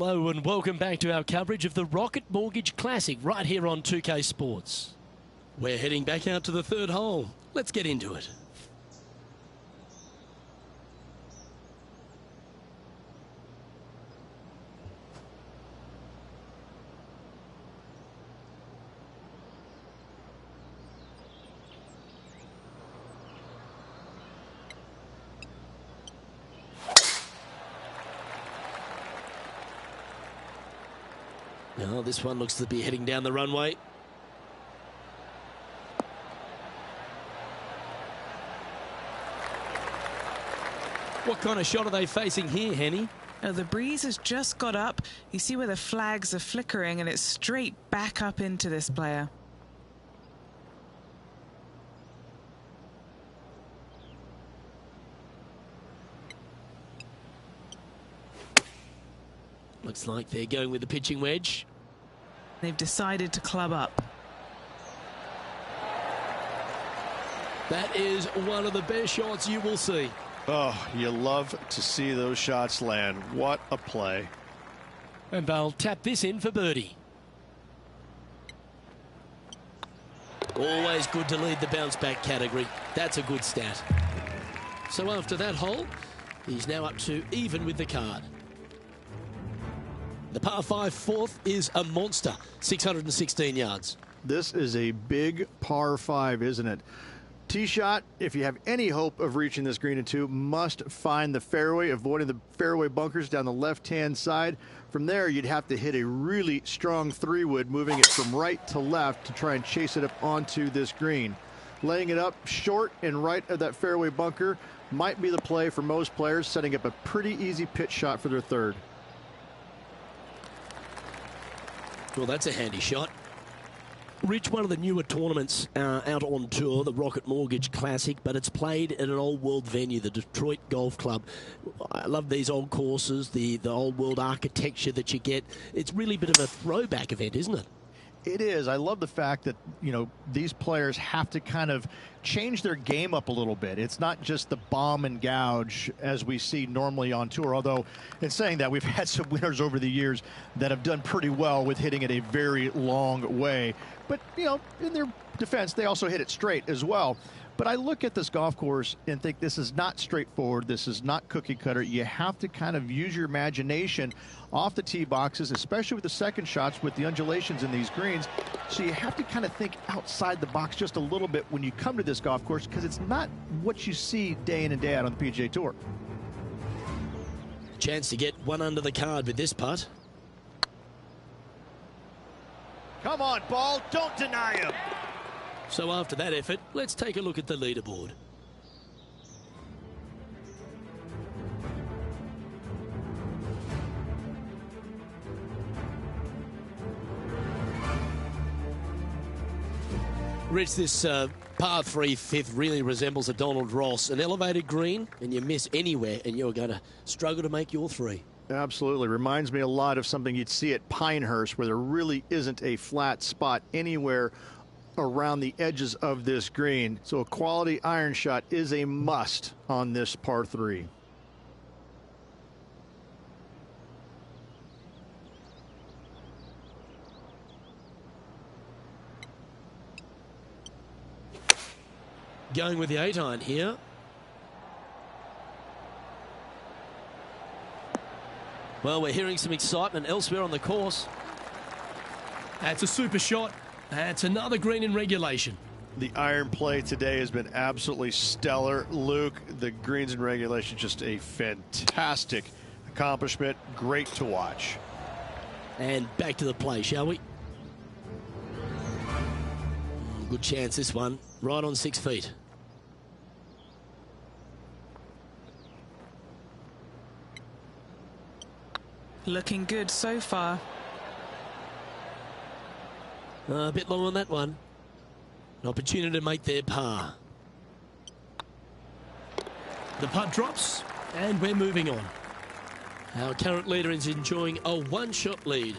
Hello and welcome back to our coverage of the Rocket Mortgage Classic right here on 2K Sports. We're heading back out to the third hole. Let's get into it. Now, this one looks to be heading down the runway. What kind of shot are they facing here, Henny? Oh, the breeze has just got up. You see where the flags are flickering, and it's straight back up into this player. Looks like they're going with the pitching wedge. They've decided to club up. That is one of the best shots you will see. Oh, you love to see those shots land. What a play. And they'll tap this in for birdie. Always good to lead the bounce back category. That's a good stat. So after that hole, he's now up to even with the card. The par 5 fourth is a monster, 616 yards. This is a big par 5, isn't it? Tee shot, if you have any hope of reaching this green in two, must find the fairway, avoiding the fairway bunkers down the left-hand side. From there, you'd have to hit a really strong 3-wood, moving it from right to left to try and chase it up onto this green. Laying it up short and right of that fairway bunker might be the play for most players, setting up a pretty easy pitch shot for their third. Well, that's a handy shot. Rich, one of the newer tournaments out on tour, the Rocket Mortgage Classic, but it's played at an old world venue, the Detroit Golf Club. I love these old courses, the old world architecture that you get. It's really a bit of a throwback event, isn't it? It is. I love the fact that, you know, these players have to kind of change their game up a little bit. It's not just the bomb and gouge as we see normally on tour, although in saying that, we've had some winners over the years that have done pretty well with hitting it a very long way. But, you know, in their defense, they also hit it straight as well. But I look at this golf course and think this is not straightforward. This is not cookie cutter. You have to kind of use your imagination off the tee boxes, especially with the second shots with the undulations in these greens. So you have to kind of think outside the box just a little bit when you come to this golf course, because it's not what you see day in and day out on the PGA Tour. Chance to get one under the card with this putt. Come on, ball. Don't deny him. So after that effort, let's take a look at the leaderboard. Rich, this par 3 fifth really resembles a Donald Ross, an elevated green, and you miss anywhere, and you're going to struggle to make your three. Absolutely. Reminds me a lot of something you'd see at Pinehurst, where there really isn't a flat spot anywhere around the edges of this green. So a quality iron shot is a must on this par 3. Going with the 8-iron here. Well, we're hearing some excitement elsewhere on the course. That's a super shot. That's another green in regulation. The iron play today has been absolutely stellar. Luke, the greens in regulation, just a fantastic accomplishment. Great to watch. And back to the play, shall we? Good chance, this one. Right on 6 feet. Looking good so far. A bit long on that one. An opportunity to make their par. The putt drops, and we're moving on. Our current leader is enjoying a one-shot lead.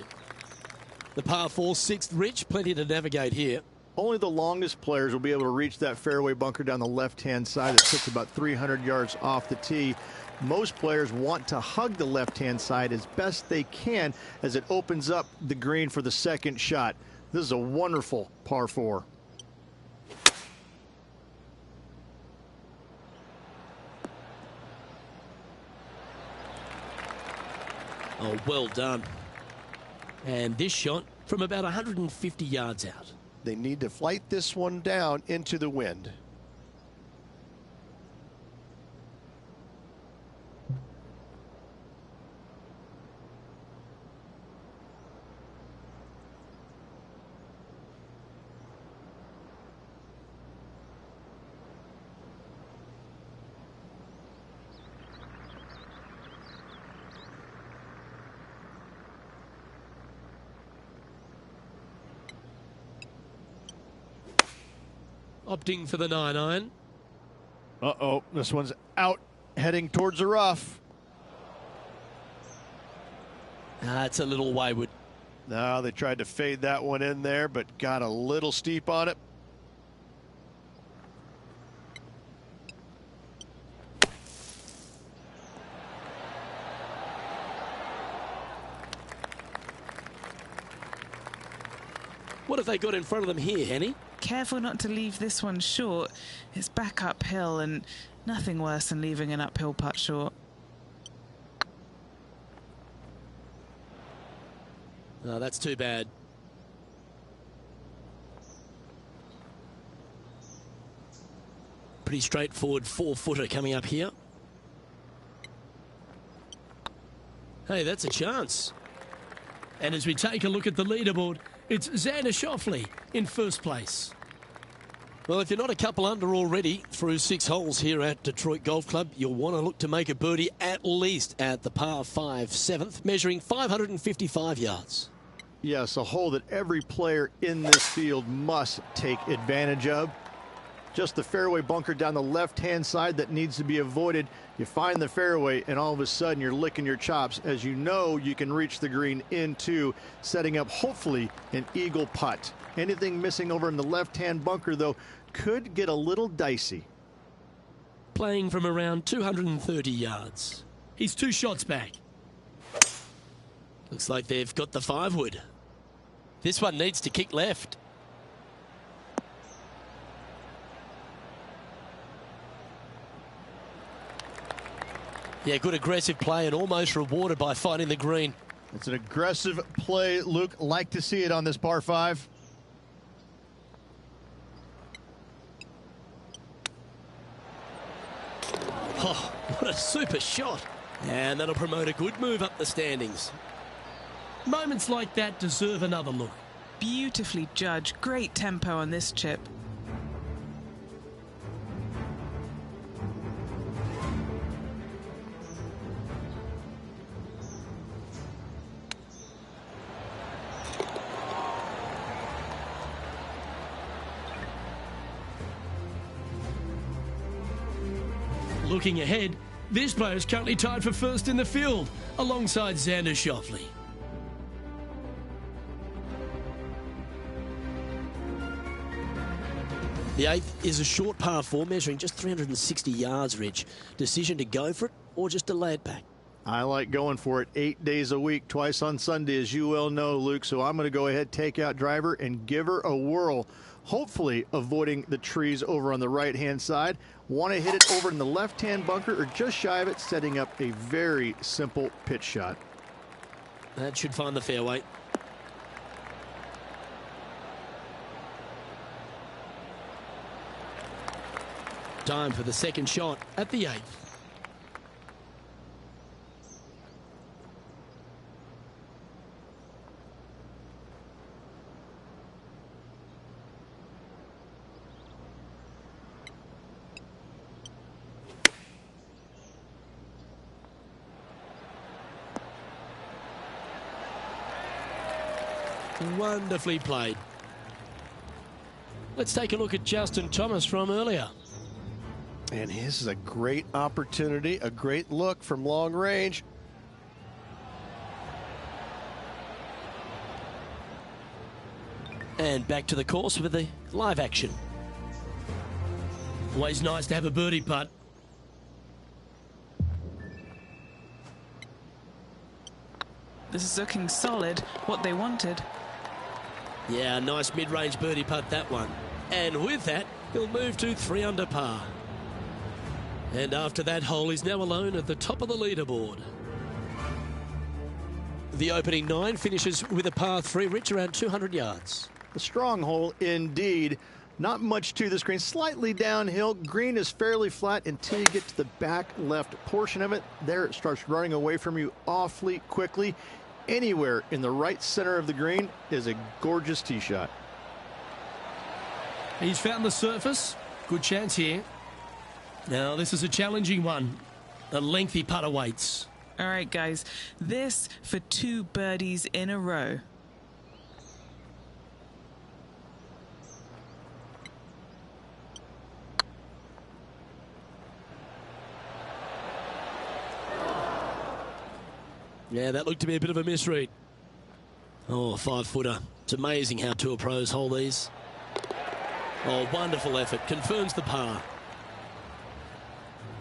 The par 4 sixth, Rich, plenty to navigate here. Only the longest players will be able to reach that fairway bunker down the left-hand side that sits about 300 yards off the tee. Most players want to hug the left-hand side as best they can as it opens up the green for the second shot. This is a wonderful par 4. Oh, well done. And this shot from about 150 yards out. They need to flight this one down into the wind. Opting for the 9-iron. Uh-oh, this one's out, heading towards the rough. It's a little wayward. Now they tried to fade that one in there, but got a little steep on it. What have they got in front of them here, Henny? Careful not to leave this one short. It's back uphill, and nothing worse than leaving an uphill putt short. Oh, that's too bad. Pretty straightforward 4-footer coming up here. Hey, that's a chance. And as we take a look at the leaderboard, it's Xander Schauffele in first place. Well, if you're not a couple under already through 6 holes here at Detroit Golf Club, you'll want to look to make a birdie at least at the par 5 7th, measuring 555 yards. Yes, a hole that every player in this field must take advantage of. Just the fairway bunker down the left-hand side that needs to be avoided. You find the fairway, and all of a sudden you're licking your chops as you know you can reach the green into, setting up hopefully an eagle putt. Anything missing over in the left-hand bunker, though, could get a little dicey. Playing from around 230 yards. He's 2 shots back. Looks like they've got the 5-wood. This one needs to kick left. Yeah, good aggressive play and almost rewarded by finding the green. It's an aggressive play, Luke. Like to see it on this par 5. Oh, what a super shot. And that'll promote a good move up the standings. Moments like that deserve another look. Beautifully judged. Great tempo on this chip. Looking ahead, this player is currently tied for first in the field, alongside Xander Schauffele. The 8th is a short par 4, measuring just 360 yards, Rich. Decision to go for it or just delay it back? I like going for it 8 days a week, twice on Sunday, as you well know, Luke. So I'm going to go ahead, take out driver, and give her a whirl. Hopefully avoiding the trees over on the right-hand side. Want to hit it over in the left-hand bunker or just shy of it, setting up a very simple pitch shot. That should find the fairway. Time for the second shot at the 8th. Wonderfully played. Let's take a look at Justin Thomas from earlier. And this is a great opportunity, a great look from long range. And back to the course with the live action. Always nice to have a birdie putt. This is looking solid, what they wanted. Yeah, nice mid-range birdie putt, that one. And with that, he'll move to 3 under par. And after that hole, he's now alone at the top of the leaderboard. The opening 9 finishes with a par 3, Rich, around 200 yards. A strong hole indeed. Not much to this green. Slightly downhill. Green is fairly flat until you get to the back left portion of it. There it starts running away from you awfully quickly. Anywhere in the right center of the green is a gorgeous tee shot. He's found the surface. Good chance here. Now this is a challenging one. A lengthy putt awaits. All right, guys. This for 2 birdies in a row. Yeah, that looked to be a bit of a misread. Oh, 5-footer. It's amazing how tour pros hold these. Oh, wonderful effort. Confirms the par.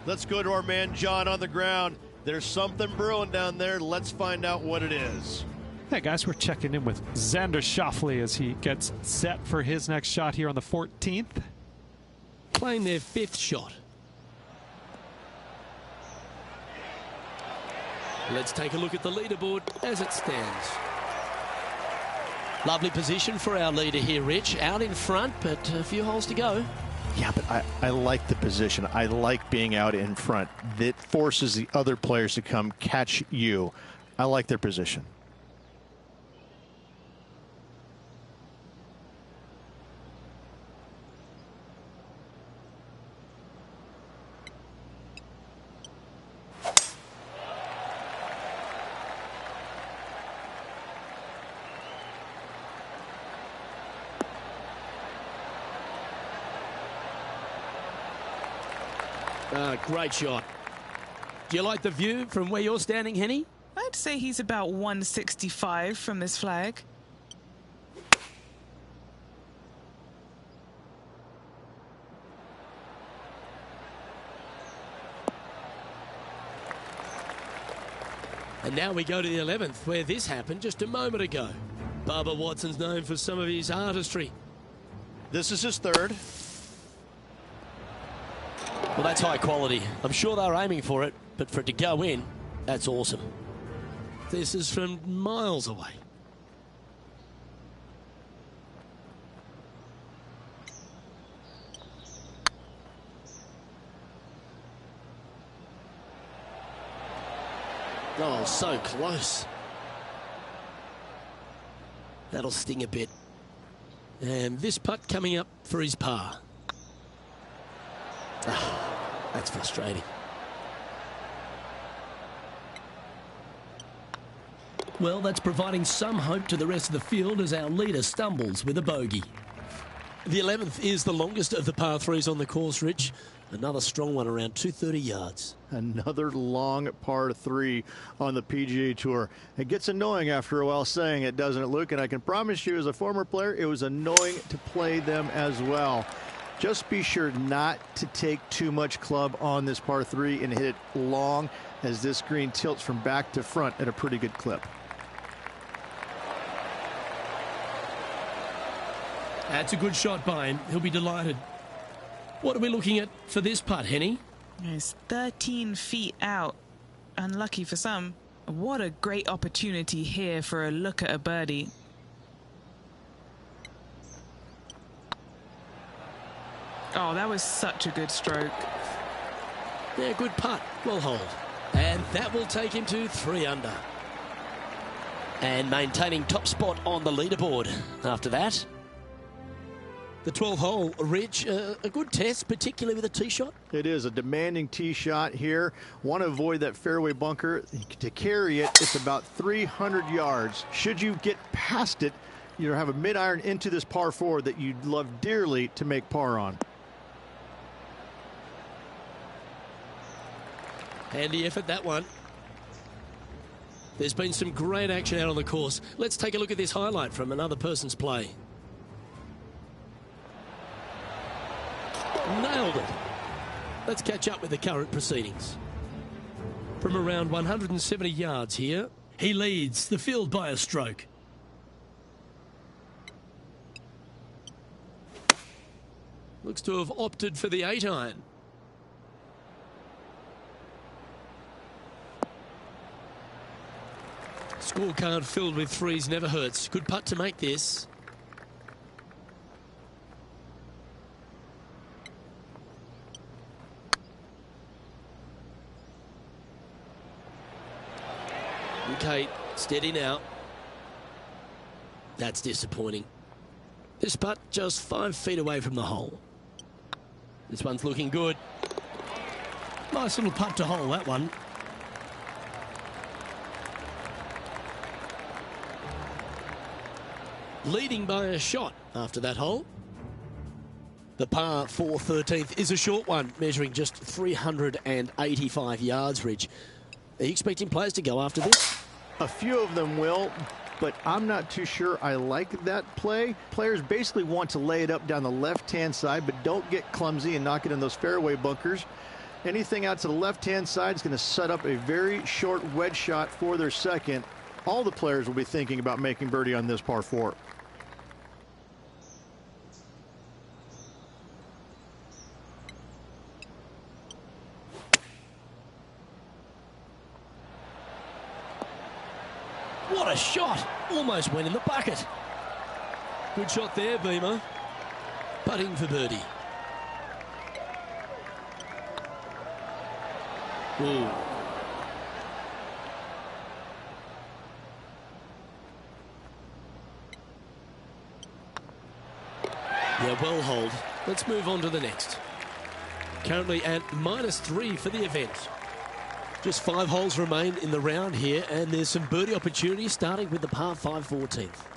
Let's go to our man John on the ground. There's something brewing down there. Let's find out what it is. Hey guys, we're checking in with Xander Schauffele as he gets set for his next shot here on the 14th. Playing their 5th shot. Let's take a look at the leaderboard as it stands. Lovely position for our leader here, Rich. Out in front, but a few holes to go. Yeah, but I like the position. I like being out in front. That forces the other players to come catch you. I like their position. Great shot. Do you like the view from where you're standing, Henny? I'd say he's about 165 from this flag. And now we go to the 11th, where this happened just a moment ago. Bubba Watson's known for some of his artistry. This is his 3rd. Well, that's high quality. I'm sure they're aiming for it, but for it to go in, that's awesome. This is from miles away. Oh, so close. That'll sting a bit. And this putt coming up for his par. That's frustrating. Well, that's providing some hope to the rest of the field as our leader stumbles with a bogey. The 11th is the longest of the par 3s on the course, Rich. Another strong one around 230 yards. Another long par 3 on the PGA Tour. It gets annoying after a while saying it, doesn't it, Luke? And I can promise you as a former player, it was annoying to play them as well. Just be sure not to take too much club on this par 3 and hit it long, as this green tilts from back to front at a pretty good clip. That's a good shot by him. He'll be delighted. What are we looking at for this putt, Henny? It's 13 feet out. Unlucky for some. What a great opportunity here for a look at a birdie. Oh, that was such a good stroke. Yeah, good putt. Well hold. And that will take him to 3 under. And maintaining top spot on the leaderboard after that. The 12th hole, Rich, a good test, particularly with a tee shot. It is a demanding tee shot here. Want to avoid that fairway bunker. To carry it, it's about 300 yards. Should you get past it, you have a mid-iron into this par 4 that you'd love dearly to make par on. Handy effort, that one. There's been some great action out on the course. Let's take a look at this highlight from another person's play. Nailed it. Let's catch up with the current proceedings. From around 170 yards here, he leads the field by a stroke. Looks to have opted for the 8-iron. Scorecard filled with threes never hurts. Good putt to make this. Okay, steady now. That's disappointing. This putt just 5 feet away from the hole. This one's looking good. Nice little putt to hole, that one. Leading by a shot after that hole. The par 4 13th is a short one, measuring just 385 yards, Rich. Are you expecting players to go after this? A few of them will, but I'm not too sure I like that play. Players basically want to lay it up down the left-hand side, but don't get clumsy and knock it in those fairway bunkers. Anything out to the left-hand side is going to set up a very short wedge shot for their second. All the players will be thinking about making birdie on this par 4. What a shot! Almost went in the bucket. Good shot there, Beamer. Putting for birdie. Ooh. Yeah, well hold. Let's move on to the next. Currently at -3 for the event. Just 5 holes remain in the round here, and there's some birdie opportunities, starting with the par 5 14th.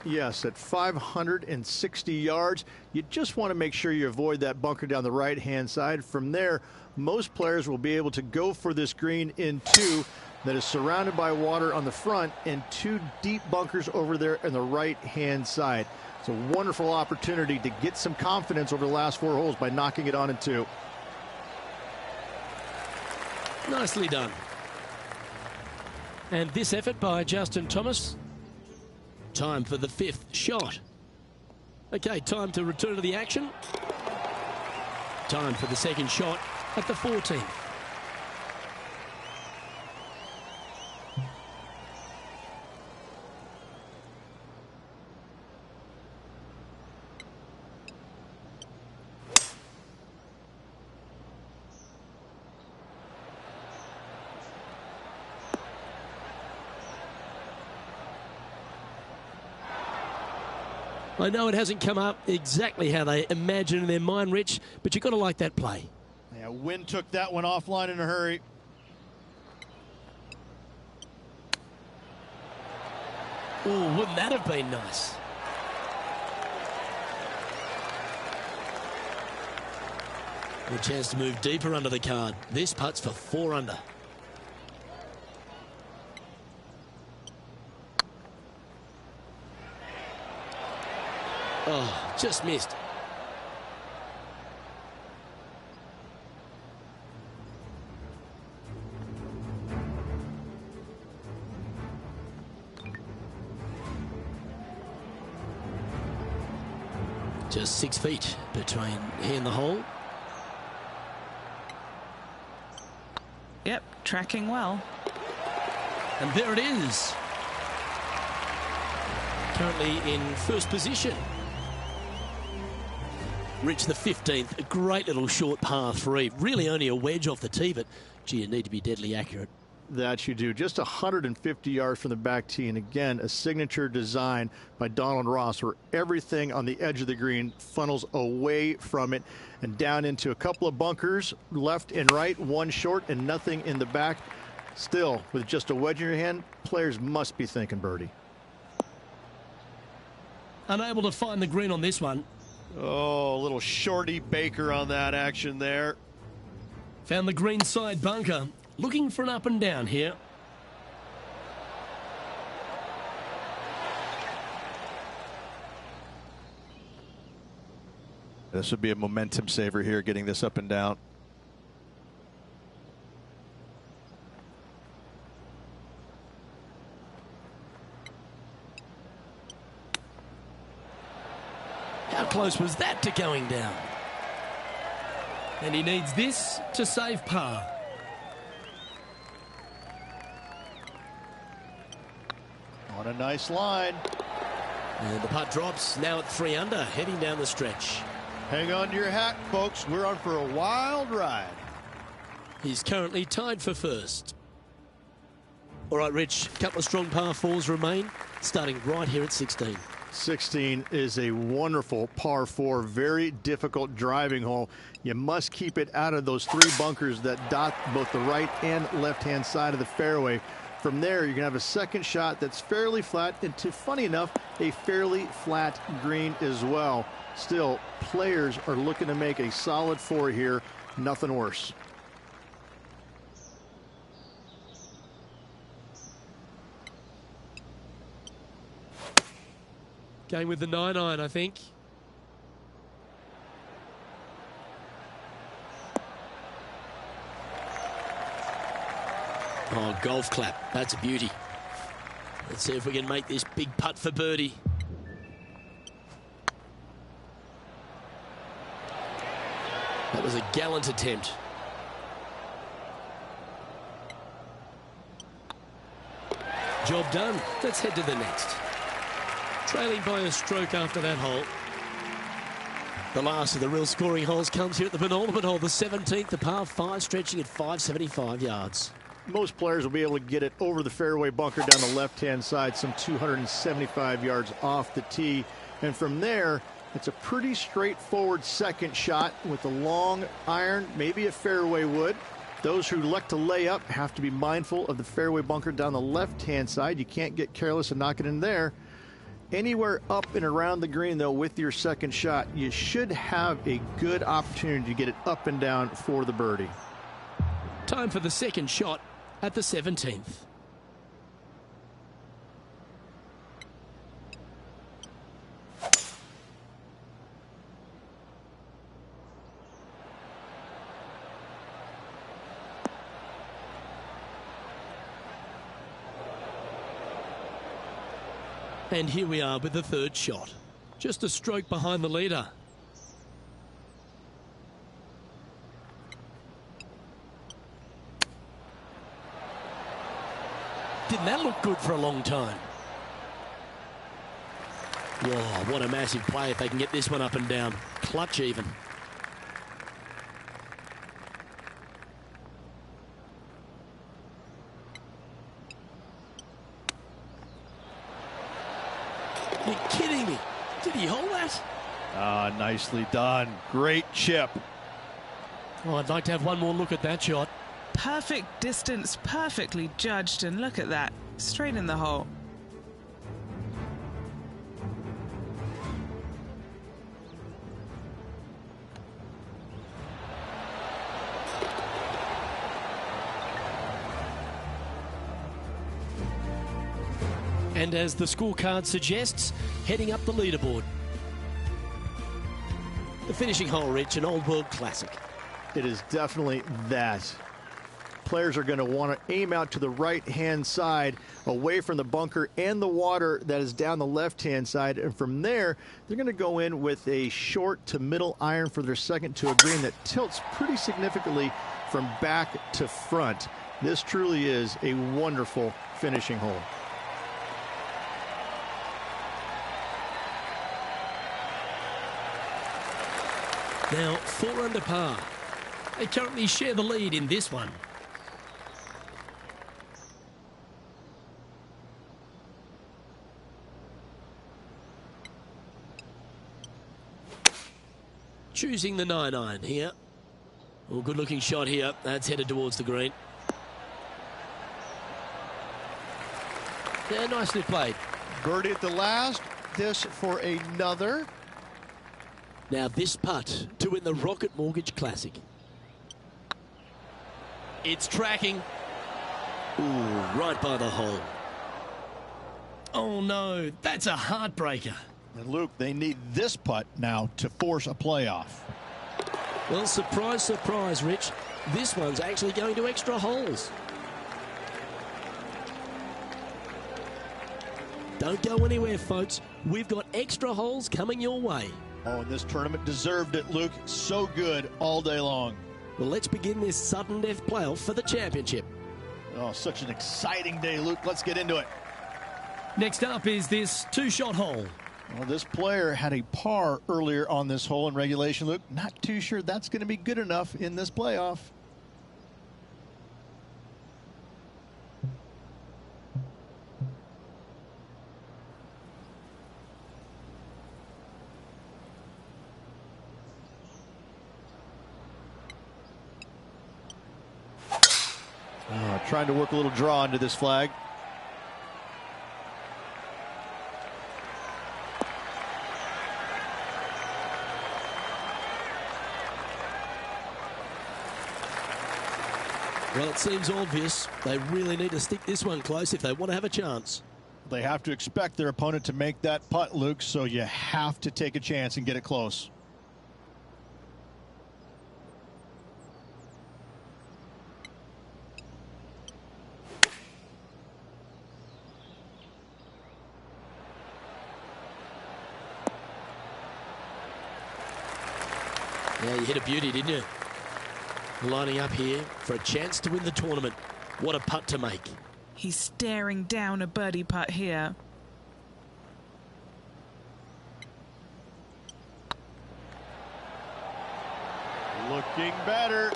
Yes, at 560 yards, you just want to make sure you avoid that bunker down the right-hand side. From there, most players will be able to go for this green in 2 that is surrounded by water on the front and 2 deep bunkers over there on the right-hand side. It's a wonderful opportunity to get some confidence over the last 4 holes by knocking it on in 2. Nicely done. And this effort by Justin Thomas. Time for the 5th shot. Okay, time to return to the action. Time for the second shot at the 14th. I know it hasn't come up exactly how they imagine in their mind, Rich, but you've got to like that play. Yeah, Wynn took that one offline in a hurry. Oh, wouldn't that have been nice? A chance to move deeper under the card. This putt's for 4 under. Oh, just missed. Just 6 feet between he and the hole. Yep, tracking well. And there it is. Currently in first position. Rich, the 15th, a great little short par 3. Really only a wedge off the tee, but gee, you need to be deadly accurate. That you do. Just 150 yards from the back tee, and again, a signature design by Donald Ross, where everything on the edge of the green funnels away from it and down into a couple of bunkers, left and right, 1 short and nothing in the back. Still, with just a wedge in your hand, players must be thinking birdie. Unable to find the green on this one. Oh, a little shorty Baker on that action there. Found the green side bunker. Looking for an up and down here. This would be a momentum saver here, getting this up and down. How close was that to going down? And he needs this to save par. On a nice line. And the putt drops, now at 3 under, heading down the stretch. Hang on to your hat, folks. We're on for a wild ride. He's currently tied for first. All right, Rich, a couple of strong par 4s remain, starting right here at 16. 16 is a wonderful par 4, very difficult driving hole. You must keep it out of those 3 bunkers that dot both the right and left-hand side of the fairway. From there, you're going to have a second shot that's fairly flat, and funny enough, a fairly flat green as well. Still, players are looking to make a solid 4 here. Nothing worse. Going with the 9-iron, I think. Oh, golf clap. That's a beauty. Let's see if we can make this big putt for birdie. That was a gallant attempt. Job done. Let's head to the next. Trailing by a stroke after that hole. The last of the real scoring holes comes here at the penultimate hole, the 17th, the par 5, stretching at 575 yards. Most players will be able to get it over the fairway bunker down the left-hand side, some 275 yards off the tee. And from there, it's a pretty straightforward second shot with a long iron, maybe a fairway wood. Those who like to lay up have to be mindful of the fairway bunker down the left-hand side. You can't get careless and knock it in there. Anywhere up and around the green, though, with your second shot, you should have a good opportunity to get it up and down for the birdie. Time for the second shot at the 17th. And here we are with the third shot. Just a stroke behind the leader. Didn't that look good for a long time? Whoa, what a massive play if they can get this one up and down. Clutch even. You're kidding me. Did he hold that? Ah, nicely done. Great chip. Oh, I'd like to have one more look at that shot. Perfect distance, perfectly judged, and look at that. Straight in the hole. And as the scorecard suggests, heading up the leaderboard. The finishing hole, Rich, an old world classic. It is definitely that. Players are going to want to aim out to the right-hand side, away from the bunker and the water that is down the left-hand side. And from there, they're going to go in with a short to middle iron for their second to a green that tilts pretty significantly from back to front. This truly is a wonderful finishing hole. Now, 4 under par. They currently share the lead in this one. Choosing the 9-iron here. Oh, good looking shot here. That's headed towards the green. Yeah, nicely played. Birdie at the last. This for another. Now this putt to win the Rocket Mortgage Classic. It's tracking. Ooh, right by the hole. Oh no, that's a heartbreaker. And Luke, they need this putt now to force a playoff. Well, surprise, surprise, Rich. This one's actually going to extra holes. Don't go anywhere, folks. We've got extra holes coming your way. Oh, and this tournament deserved it, Luke. So good all day long. Well, let's begin this sudden death playoff for the championship. Oh, such an exciting day, Luke. Let's get into it. Next up is this two-shot hole. Well, this player had a par earlier on this hole in regulation, Luke. Not too sure that's going to be good enough in this playoff. Trying to work a little draw into this flag. Well, it seems obvious. They really need to stick this one close if they want to have a chance. They have to expect their opponent to make that putt, Luke, so you have to take a chance and get it close. Yeah, you hit a beauty, didn't you? Lining up here for a chance to win the tournament. What a putt to make. He's staring down a birdie putt here. Looking better.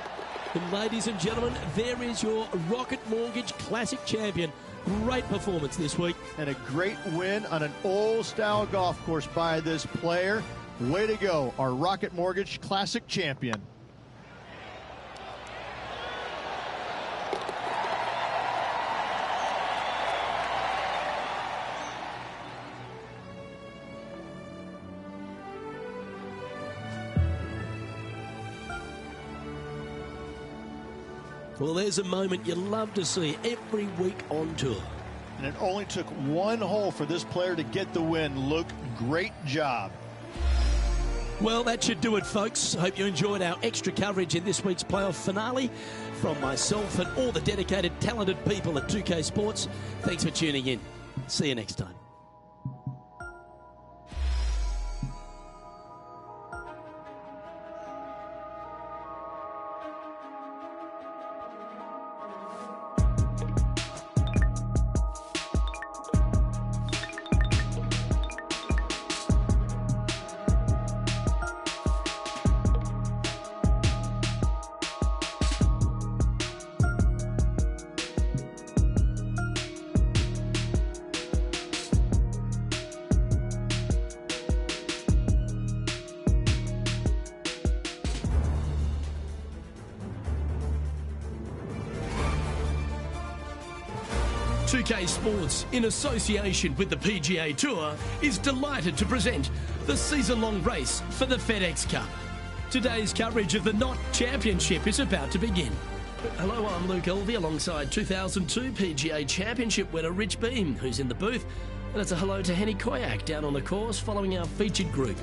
And ladies and gentlemen, there is your Rocket Mortgage Classic champion. Great performance this week. And a great win on an old-style golf course by this player. Way to go, our Rocket Mortgage Classic champion. Well, there's a moment you love to see every week on tour. And it only took one hole for this player to get the win. Luke, great job. Well, that should do it, folks. Hope you enjoyed our extra coverage in this week's playoff finale. From myself and all the dedicated, talented people at 2K Sports, thanks for tuning in. See you next time. PGA Sports, in association with the PGA Tour, is delighted to present the season-long race for the FedEx Cup. Today's coverage of the Knot Championship is about to begin. Hello, I'm Luke Elvey alongside 2002 PGA Championship winner Rich Beam, who's in the booth. And it's a hello to Henny Koyak down on the course following our featured group.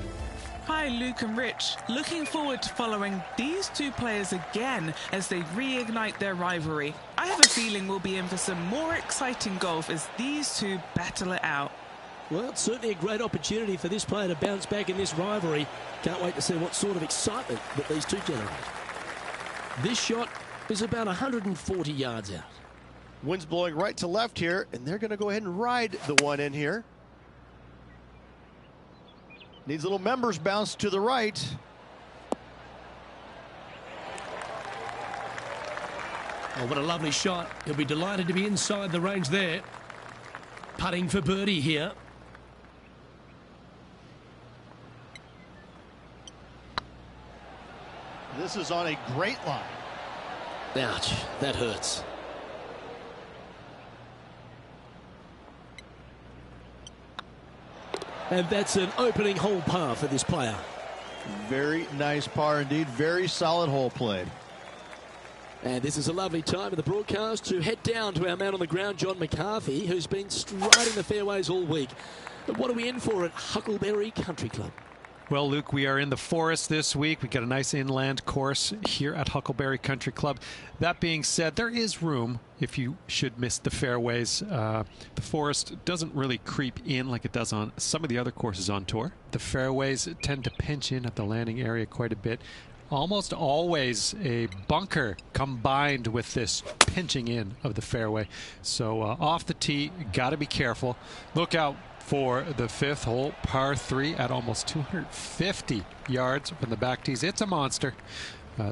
Hi, Luke and Rich. Looking forward to following these two players again as they reignite their rivalry. I have a feeling we'll be in for some more exciting golf as these two battle it out. Well, it's certainly a great opportunity for this player to bounce back in this rivalry. Can't wait to see what sort of excitement that these two generate. This shot is about 140 yards out. Wind's blowing right to left here, and they're going to go ahead and ride the one in here. Needs a little members bounce to the right. Oh, what a lovely shot. He'll be delighted to be inside the range there. Putting for birdie here. This is on a great line. Ouch, that hurts. And that's an opening hole par for this player. Very nice par indeed. Very solid hole played. And this is a lovely time of the broadcast to head down to our man on the ground, John McCarthy, who's been striding the fairways all week. But what are we in for at Huckleberry Country Club? Well, Luke, we are in the forest this week. We got a nice inland course here at Huckleberry Country Club. That being said, there is room if you should miss the fairways. The forest doesn't really creep in like it does on some of the other courses on tour. The fairways tend to pinch in at the landing area quite a bit. Almost always a bunker combined with this pinching in of the fairway. So off the tee, got to be careful. Look out for the fifth hole, par 3 at almost 250 yards from the back tees. It's a monster.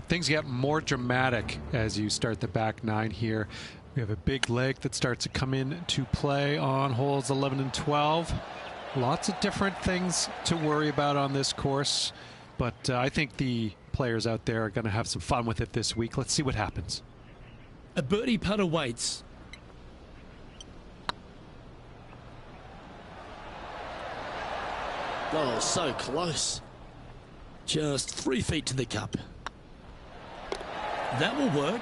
Things get more dramatic as you start the back 9 here. We have a big leg that starts to come into play on holes 11 and 12. Lots of different things to worry about on this course, but I think the players out there are going to have some fun with it this week. Let's see what happens. A birdie putt awaits. Oh, so close. Just 3 feet to the cup. That will work.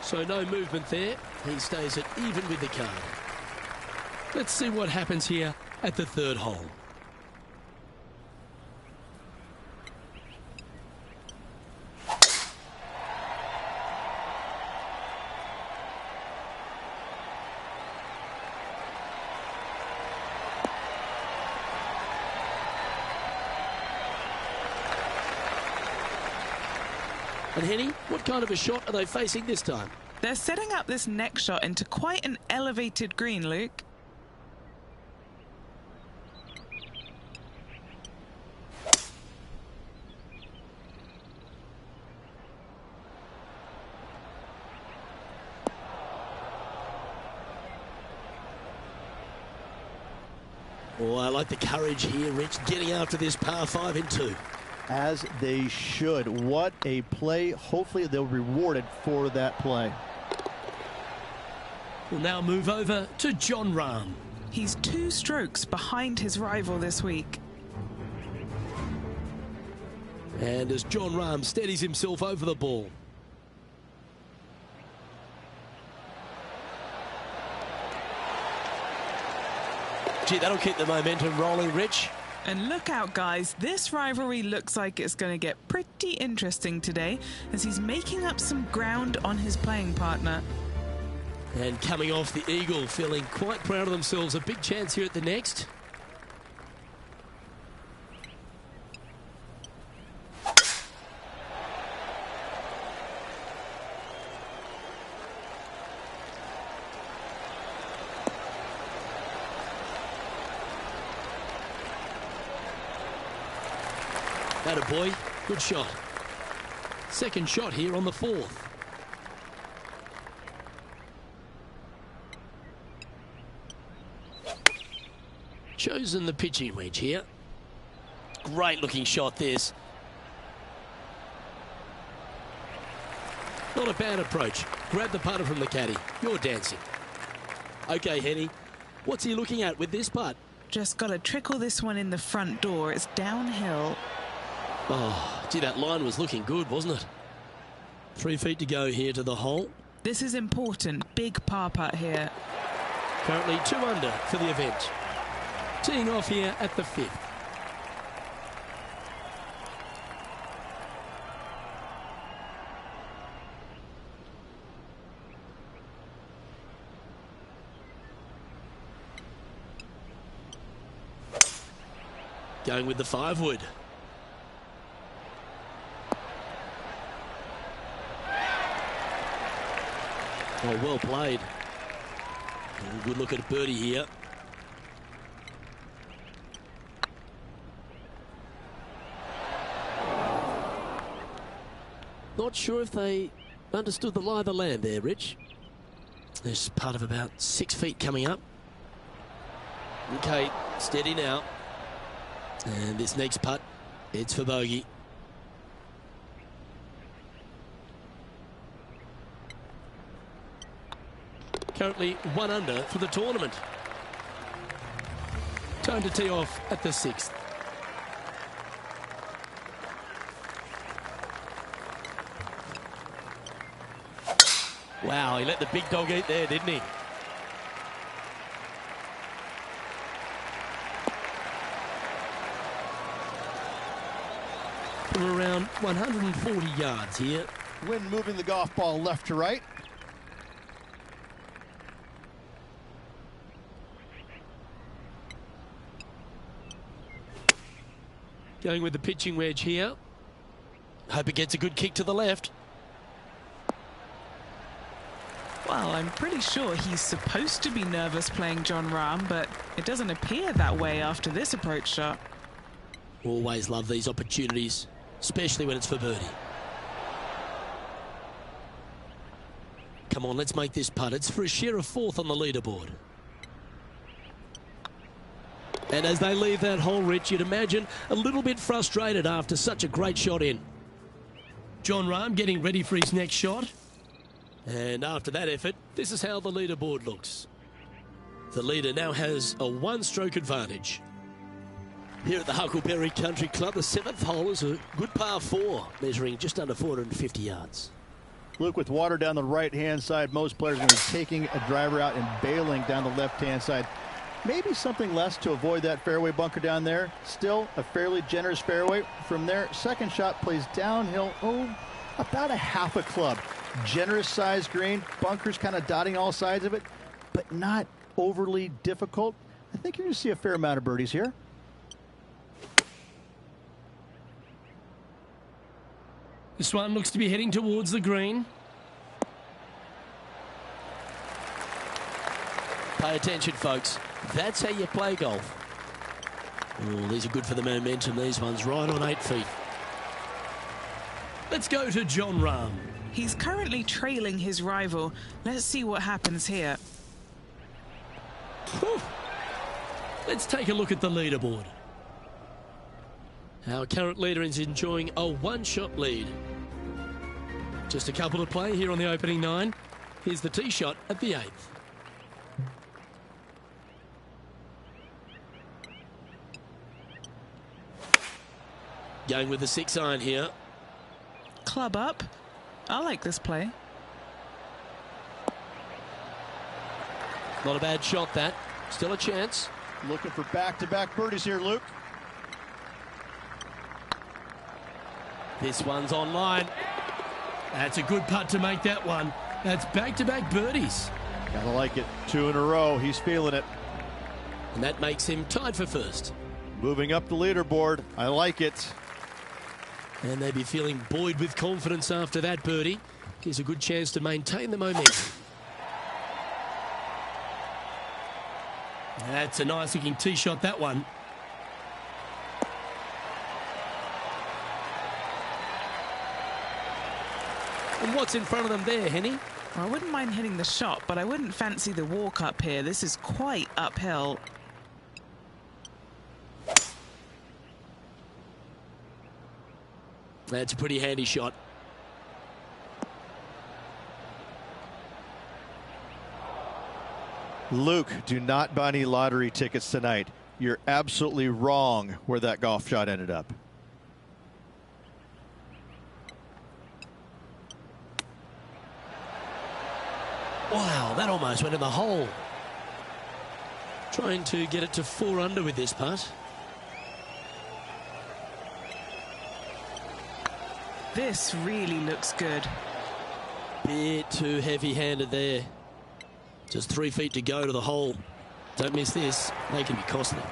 So no movement there. He stays at even with the card. Let's see what happens here at the 3rd hole. And Henny, what kind of a shot are they facing this time? They're setting up this next shot into quite an elevated green, Luke. Oh, I like the courage here, Rich, getting after this par 5 in 2. As they should. What a play. Hopefully they'll be rewarded for that play. We'll now move over to Jon Rahm. He's 2 strokes behind his rival this week. And as Jon Rahm steadies himself over the ball. Gee, that'll keep the momentum rolling, Rich. And look out, guys, this rivalry looks like it's going to get pretty interesting today as he's making up some ground on his playing partner. And coming off the eagle, feeling quite proud of themselves. A big chance here at the next. Atta boy, good shot. Second shot here on the 4th. Chosen the pitching wedge here. Great looking shot this. Not a bad approach. Grab the putter from the caddy. You're dancing. Okay, Henny. What's he looking at with this putt? Just got to trickle this one in the front door. It's downhill. Oh, gee, that line was looking good, wasn't it? 3 feet to go here to the hole. This is important. Big par putt here. Currently 2 under for the event. Teeing off here at the 5th. Going with the 5-wood. Oh, well played. Good look at a birdie here. Not sure if they understood the lie of the land there, Rich. There's part of about 6 feet coming up. Okay, steady now. And this next putt, it's for bogey. Currently 1 under for the tournament. Time to tee off at the 6th. Wow, he let the big dog eat there, didn't he? from around 140 yards here. Wind moving the golf ball left to right. Going with the pitching wedge here. Hope it gets a good kick to the left. Well, I'm pretty sure he's supposed to be nervous playing Jon Rahm, but it doesn't appear that way after this approach shot. Always love these opportunities, especially when it's for birdie. Come on, let's make this putt. It's for a share of 4th on the leaderboard. And as they leave that hole, Rich, you'd imagine a little bit frustrated after such a great shot in. Jon Rahm getting ready for his next shot. And after that effort, this is how the leaderboard looks. The leader now has a 1-stroke advantage. Here at the Huckleberry Country Club, the 7th hole is a good par 4, measuring just under 450 yards. Luke, with water down the right-hand side, most players are going to be taking a driver out and bailing down the left-hand side. Maybe something less to avoid that fairway bunker down there. Still a fairly generous fairway. From there, second shot plays downhill, about a half a club. Generous sized green, bunkers kind of dotting all sides of it, but not overly difficult. I think you're going to see a fair amount of birdies here. This one looks to be heading towards the green. Pay attention, folks. That's how you play golf. Oh, these are good for the momentum. These ones right on 8 feet. Let's go to Jon Rahm. He's currently trailing his rival. Let's see what happens here. Whew. Let's take a look at the leaderboard. Our current leader is enjoying a 1-shot lead. Just a couple to play here on the opening 9. Here's the tee shot at the 8th. Going with the 6-iron here. Club up. I like this play. Not a bad shot, that. Still a chance. Looking for back-to-back birdies here, Luke. This one's online. That's a good putt to make that one. That's back-to-back birdies. Gotta like it. 2 in a row. He's feeling it. And that makes him tied for first. Moving up the leaderboard. I like it. And they'd be feeling buoyed with confidence after that birdie. Here's a good chance to maintain the momentum. That's a nice looking tee shot, that one. And what's in front of them there, Henny? Well, I wouldn't mind hitting the shot, but I wouldn't fancy the walk up here. This is quite uphill. That's a pretty handy shot. Luke, do not buy any lottery tickets tonight. You're absolutely wrong where that golf shot ended up. Wow, that almost went in the hole. Trying to get it to 4 under with this putt. This really looks good. Bit too heavy-handed there. Just 3 feet to go to the hole. Don't miss this. They can be costly.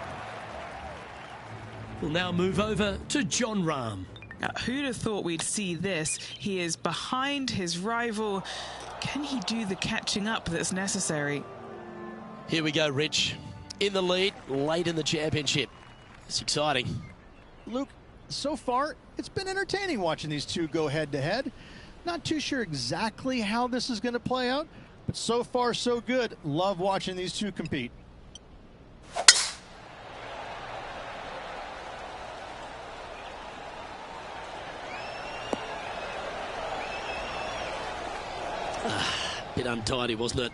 We'll now move over to Jon Rahm. Now, who'd have thought we'd see this? He is behind his rival. Can he do the catching up that's necessary? Here we go, Rich. In the lead, late in the championship. It's exciting. Luke, so far, it's been entertaining watching these two go head-to-head. Not too sure exactly how this is going to play out, but so far, so good. Love watching these two compete. Bit untidy, wasn't it?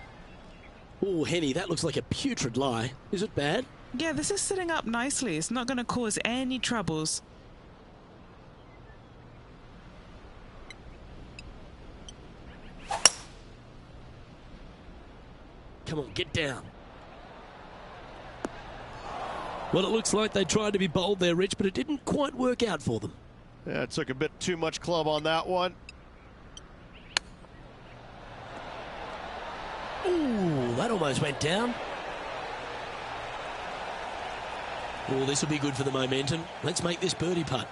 Oh, Henny, that looks like a putrid lie. Is it bad? Yeah, this is sitting up nicely. It's not going to cause any troubles. Come on, get down. Well, it looks like they tried to be bold there, Rich, but it didn't quite work out for them. Yeah, it took a bit too much club on that one. Ooh, that almost went down. Oh, this will be good for the momentum. Let's make this birdie putt.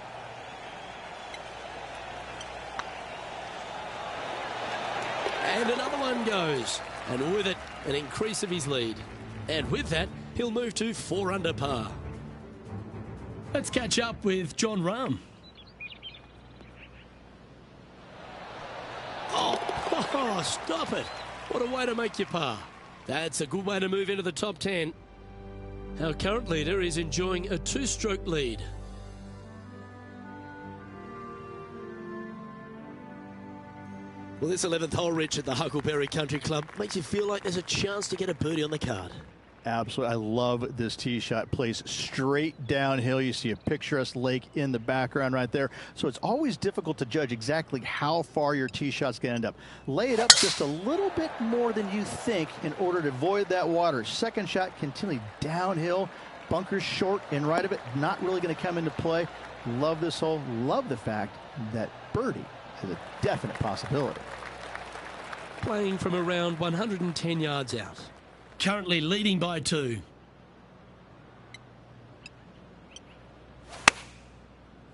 And another one goes. And with it, an increase of his lead. And with that, he'll move to 4 under par. Let's catch up with John Rahm. Oh, stop it. What a way to make your par. That's a good way to move into the top 10. Our current leader is enjoying a 2-stroke lead. Well, this 11th hole, Rich, at the Huckleberry Country Club makes you feel like there's a chance to get a birdie on the card. Absolutely. I love this tee shot. Plays straight downhill. You see a picturesque lake in the background right there. So it's always difficult to judge exactly how far your tee shot's going to end up. Lay it up just a little bit more than you think in order to avoid that water. Second shot continually downhill. Bunkers short and right of it. Not really going to come into play. Love this hole. Love the fact that birdie is a definite possibility. Playing from around 110 yards out. Currently leading by 2.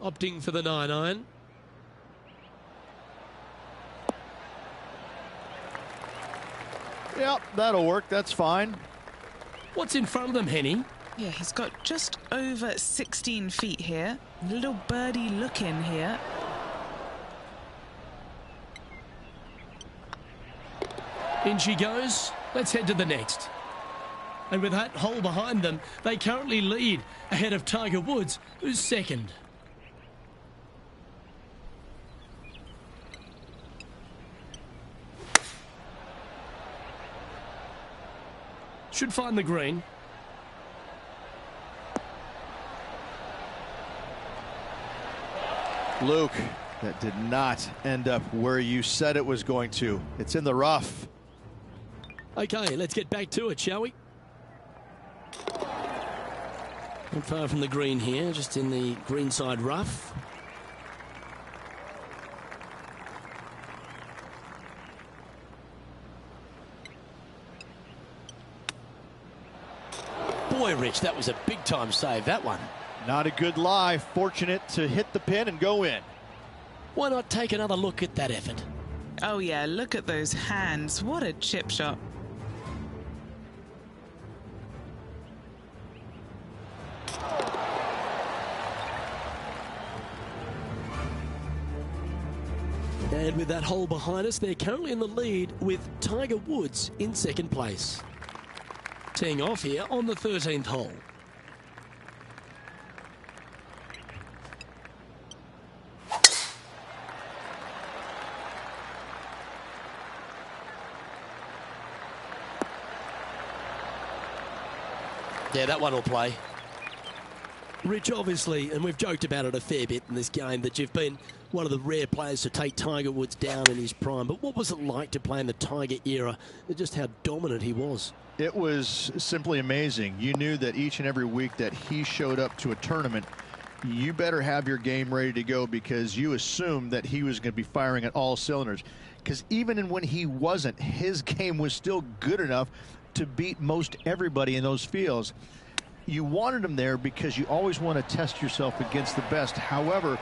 Opting for the 9-iron. Yep, that'll work. That's fine. What's in front of them, Henny? Yeah, he's got just over 16 feet here. Little birdie look in here. In she goes. Let's head to the next. And with that hole behind them, they currently lead ahead of Tiger Woods, who's second. Should find the green. Luke, that did not end up where you said it was going to. It's in the rough. Okay, let's get back to it, shall we? Not far from the green here, just in the greenside rough. Boy, Rich, that was a big-time save, that one. Not a good lie. Fortunate to hit the pin and go in. Why not take another look at that effort? Oh yeah, look at those hands. What a chip shot. And with that hole behind us, they're currently in the lead with Tiger Woods in second place. Teeing off here on the 13th hole. Yeah, that one will play. Rich, obviously, and we've joked about it a fair bit in this game, that you've been one of the rare players to take Tiger Woods down in his prime. But what was it like to play in the Tiger era and just how dominant he was? It was simply amazing. You knew that each and every week that he showed up to a tournament, you better have your game ready to go, because you assumed that he was going to be firing at all cylinders. Because even when he wasn't, his game was still good enough to beat most everybody in those fields. You wanted him there because you always want to test yourself against the best. However,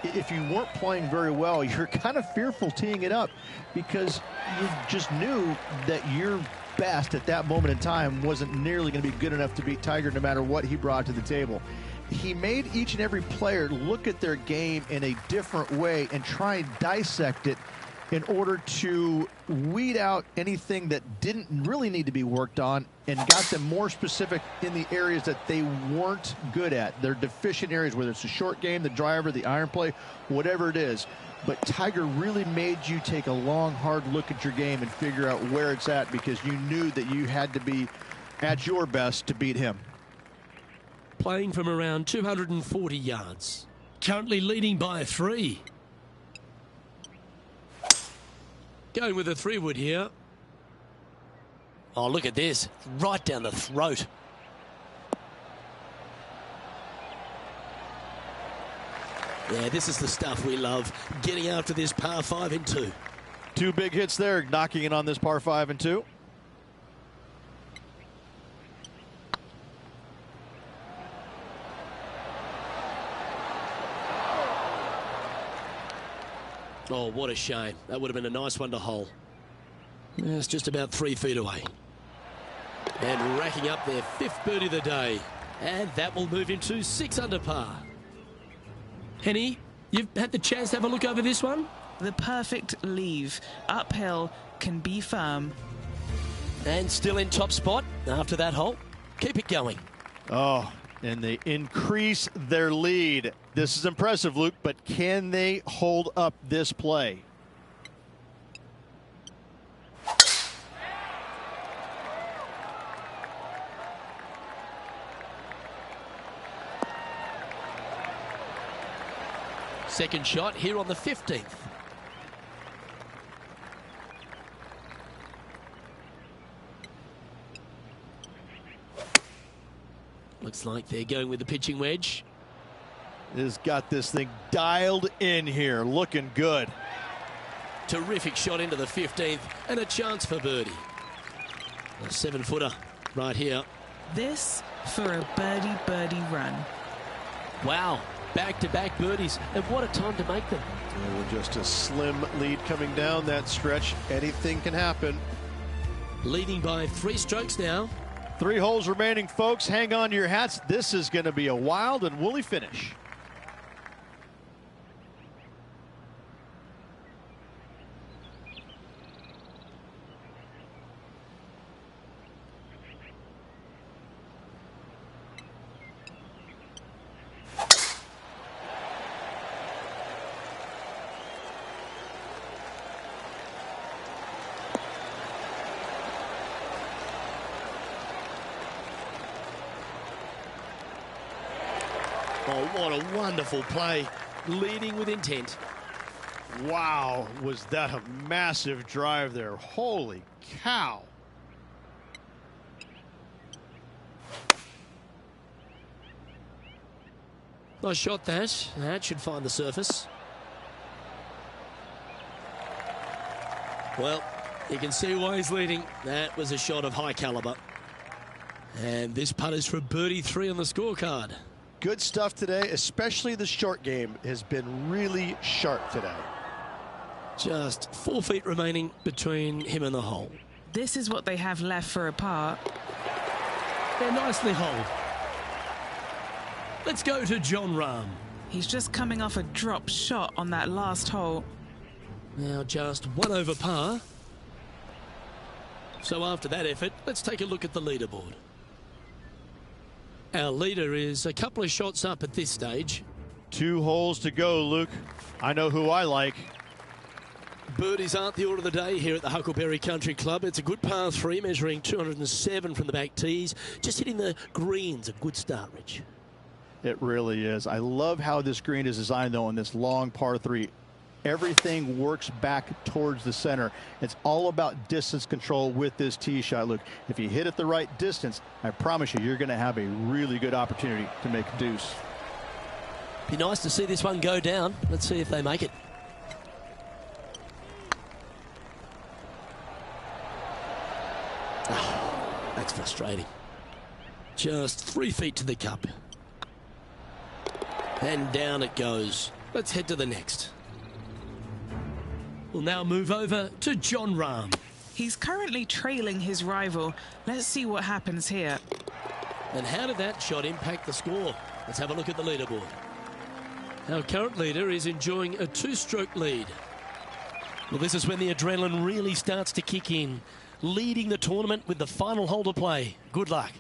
if you weren't playing very well, you're kind of fearful teeing it up, because you just knew that your best at that moment in time wasn't nearly going to be good enough to beat Tiger, no matter what he brought to the table. He made each and every player look at their game in a different way and try and dissect it in order to weed out anything that didn't really need to be worked on, and got them more specific in the areas that they weren't good at. Their deficient areas, whether it's the short game, the driver, the iron play, whatever it is. But Tiger really made you take a long, hard look at your game and figure out where it's at, because you knew that you had to be at your best to beat him. Playing from around 240 yards. Currently leading by 3. Going with a 3-wood here. Oh, look at this. Right down the throat. Yeah, this is the stuff we love, getting after this par 5 in 2. 2 big hits there, knocking in on this par 5 and 2. Oh, what a shame. That would have been a nice one to hole. Yeah, it's just about 3 feet away. And racking up their 5th birdie of the day. And that will move him to 6 under par. Henny, you've had the chance to have a look over this one? The perfect leave. Uphill, can be firm. And still in top spot after that hole. Keep it going. Oh, and they increase their lead. This is impressive, Luke, but can they hold up this play? Second shot here on the 15th. Looks like they're going with the pitching wedge. Has got this thing dialed in here, looking good. Terrific shot into the 15th and a chance for birdie. A 7-footer right here. This for a birdie run. Wow, back-to-back birdies, and what a time to make them. With just a slim lead coming down that stretch, anything can happen. Leading by 3 strokes now. 3 holes remaining, folks. Hang on to your hats. This is going to be a wild and woolly finish. Oh, what a wonderful play. Leading with intent. Wow, was that a massive drive there. Holy cow. Nice shot that. That should find the surface. Well, you can see why he's leading. That was a shot of high caliber. And this putt is for birdie 3 on the scorecard. Good stuff today, especially the short game has been really sharp today. Just 4 feet remaining between him and the hole. This is what they have left for a par. They're nicely holed. Let's go to Jon Rahm. He's just coming off a drop shot on that last hole. Now just 1 over par. So after that effort, let's take a look at the leaderboard. Our leader is a couple of shots up at this stage. 2 holes to go, Luke. I know who I like. Birdies aren't the order of the day here at the Huckleberry Country Club. It's a good par 3, measuring 207 from the back tees. Just hitting the greens. A good start, Rich. It really is. I love how this green is designed, though, in this long par 3. Everything works back towards the center. It's all about distance control with this tee shot, Luke. If you hit it the right distance, I promise you, you're going to have a really good opportunity to make a deuce. Be nice to see this one go down. Let's see if they make it. Oh, that's frustrating. Just 3 feet to the cup. And down it goes. Let's head to the next. We'll now move over to Jon Rahm. He's currently trailing his rival. Let's see what happens here. And how did that shot impact the score? Let's have a look at the leaderboard. Our current leader is enjoying a 2-stroke lead. Well, this is when the adrenaline really starts to kick in. Leading the tournament with the final hole to play. Good luck.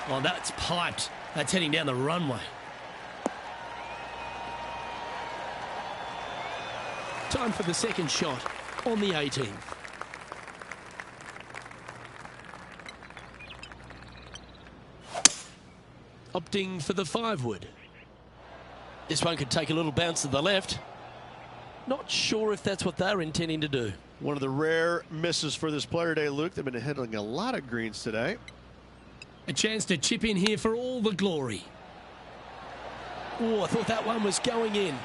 Oh, that's piped. That's heading down the runway. Time for the second shot on the 18th. Opting for the 5-wood. This one could take a little bounce to the left. Not sure if that's what they're intending to do. One of the rare misses for this player today, Luke. They've been hitting a lot of greens today. A chance to chip in here for all the glory. Oh, I thought that one was going in.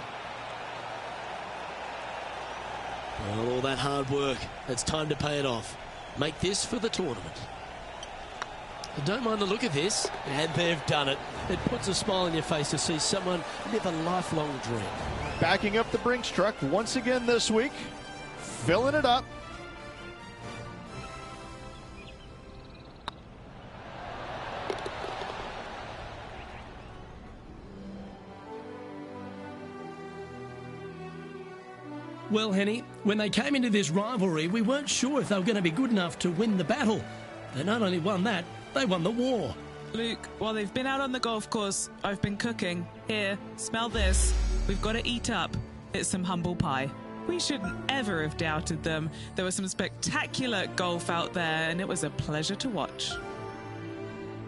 Well, all that hard work, it's time to pay it off. Make this for the tournament. I don't mind the look of this, and they've done it. It puts a smile on your face to see someone live a lifelong dream. Backing up the Brinks truck once again this week, filling it up. Well, Henny, when they came into this rivalry, we weren't sure if they were going to be good enough to win the battle. They not only won that, they won the war. Luke, while they've been out on the golf course, I've been cooking. Here, smell this. We've got to eat up. It's some humble pie. We shouldn't ever have doubted them. There was some spectacular golf out there, and it was a pleasure to watch.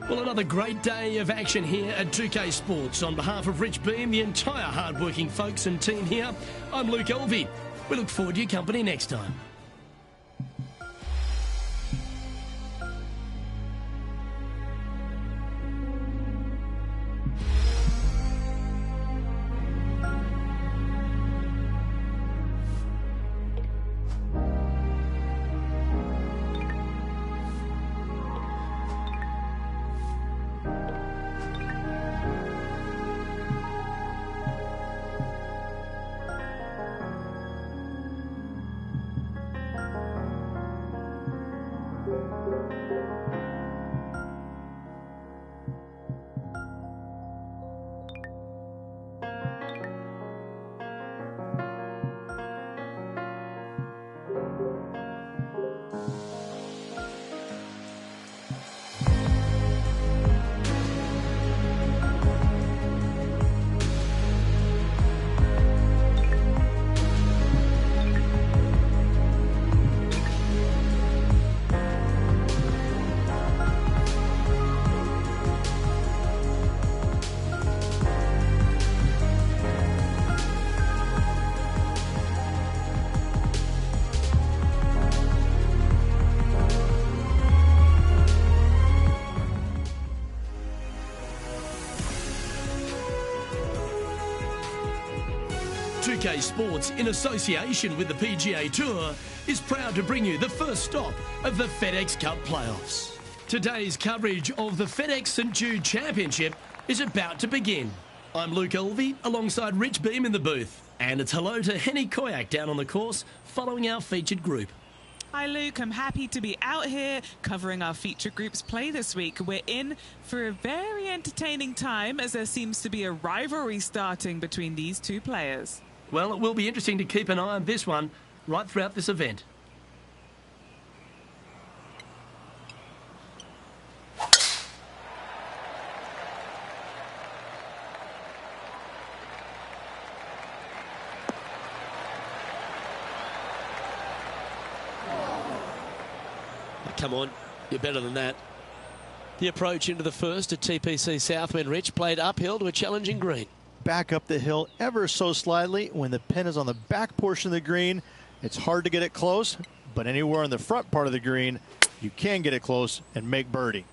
Well, another great day of action here at 2K Sports. On behalf of Rich Beam, the entire hard-working folks and team here, I'm Luke Elvey. We look forward to your company next time. PGA Sports, in association with the PGA Tour, is proud to bring you the first stop of the FedEx Cup playoffs. Today's coverage of the FedEx St Jude Championship is about to begin. I'm Luke Elvey, alongside Rich Beam in the booth. And it's hello to Henny Koyak down on the course, following our featured group. Hi Luke, I'm happy to be out here covering our featured group's play this week. We're in for a very entertaining time as there seems to be a rivalry starting between these two players. Well, it will be interesting to keep an eye on this one right throughout this event. Come on, you're better than that. The approach into the first at TPC Southwind, Rich, played uphill to a challenging green. Back up the hill ever so slightly. When the pin is on the back portion of the green, it's hard to get it close, but anywhere on the front part of the green, you can get it close and make birdie.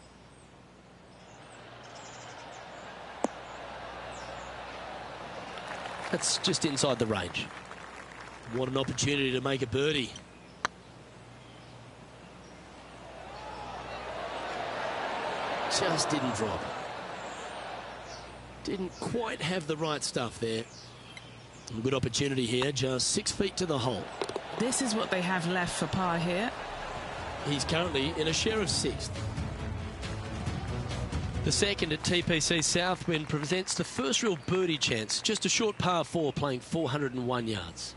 That's just inside the range. What an opportunity to make a birdie. Just didn't drop. Didn't quite have the right stuff there. A good opportunity here, just 6 feet to the hole. This is what they have left for par here. He's currently in a share of 6th. The second at TPC Southwind presents the first real birdie chance. Just a short par 4 playing 401 yards.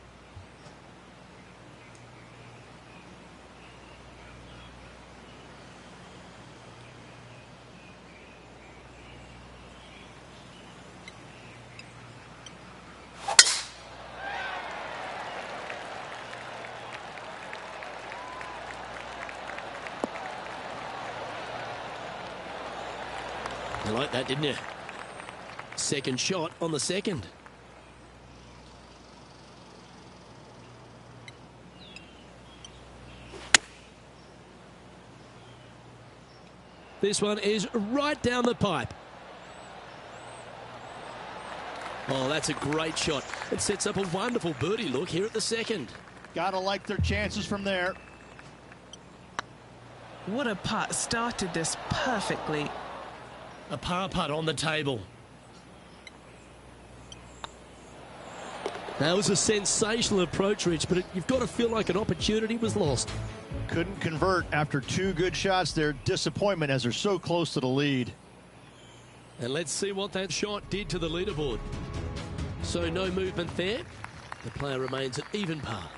You like that, didn't you? Second shot on the second. This one is right down the pipe. Oh, that's a great shot. It sets up a wonderful birdie look here at the second. Gotta like their chances from there. What a putt. Started this perfectly. A par putt on the table. That was a sensational approach, Rich, but you've got to feel like an opportunity was lost. Couldn't convert after 2 good shots there. Disappointment as they're so close to the lead. And let's see what that shot did to the leaderboard. So no movement there. The player remains at even par.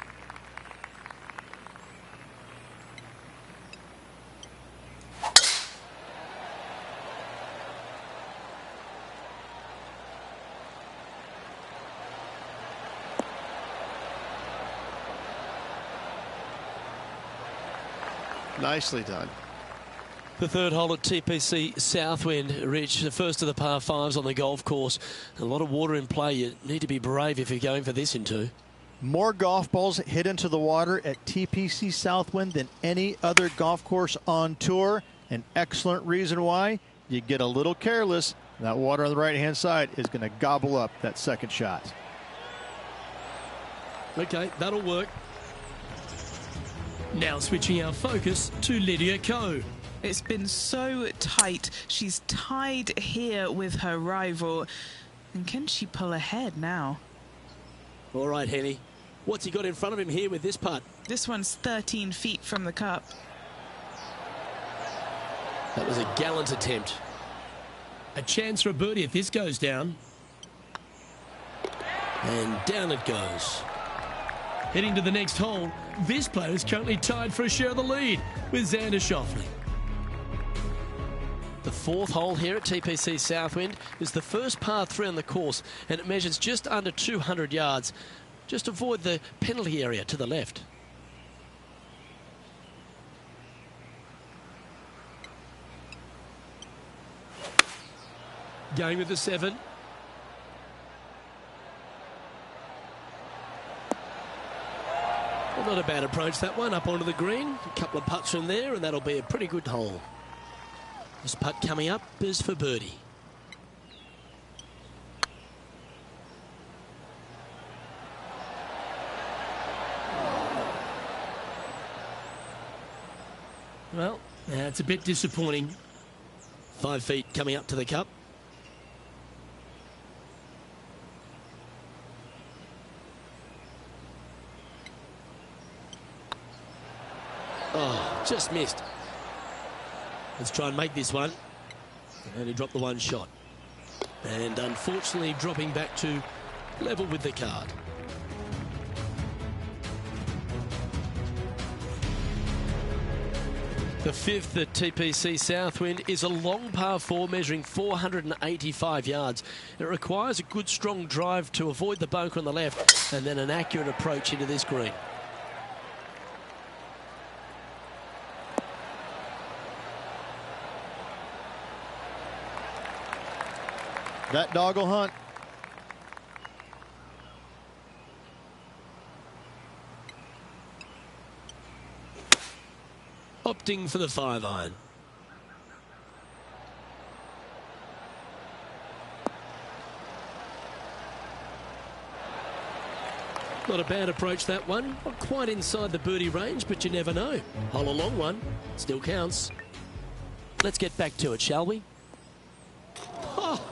Nicely done. The third hole at TPC Southwind, Rich, the first of the par 5s on the golf course. A lot of water in play. You need to be brave if you're going for this in 2. More golf balls hit into the water at TPC Southwind than any other golf course on tour. An excellent reason why. You get a little careless, that water on the right-hand side is going to gobble up that second shot. Okay, that'll work. Now switching our focus to Lydia Ko. It's been so tight. She's tied here with her rival. And can she pull ahead now? All right, Henny. What's he got in front of him here with this putt? This one's 13 feet from the cup. That was a gallant attempt. A chance for a birdie if this goes down. And down it goes. Heading to the next hole, this player is currently tied for a share of the lead with Xander Schauffele. The fourth hole here at TPC Southwind is the first par 3 on the course, and it measures just under 200 yards. Just avoid the penalty area to the left. Going with the 7. Well, not a bad approach, that one, up onto the green. A couple of putts from there, and that'll be a pretty good hole. This putt coming up is for birdie. Well, that's a bit disappointing. 5 feet coming up to the cup. Oh, just missed. Let's try and make this one. And he dropped the one shot. And unfortunately dropping back to level with the card. The fifth at TPC Southwind is a long par 4 measuring 485 yards. It requires a good strong drive to avoid the bunker on the left and then an accurate approach into this green. That dog will hunt. Opting for the 5-iron. Not a bad approach, that one. Not quite inside the birdie range, but you never know. Hole a long one. Still counts. Let's get back to it, shall we? Oh.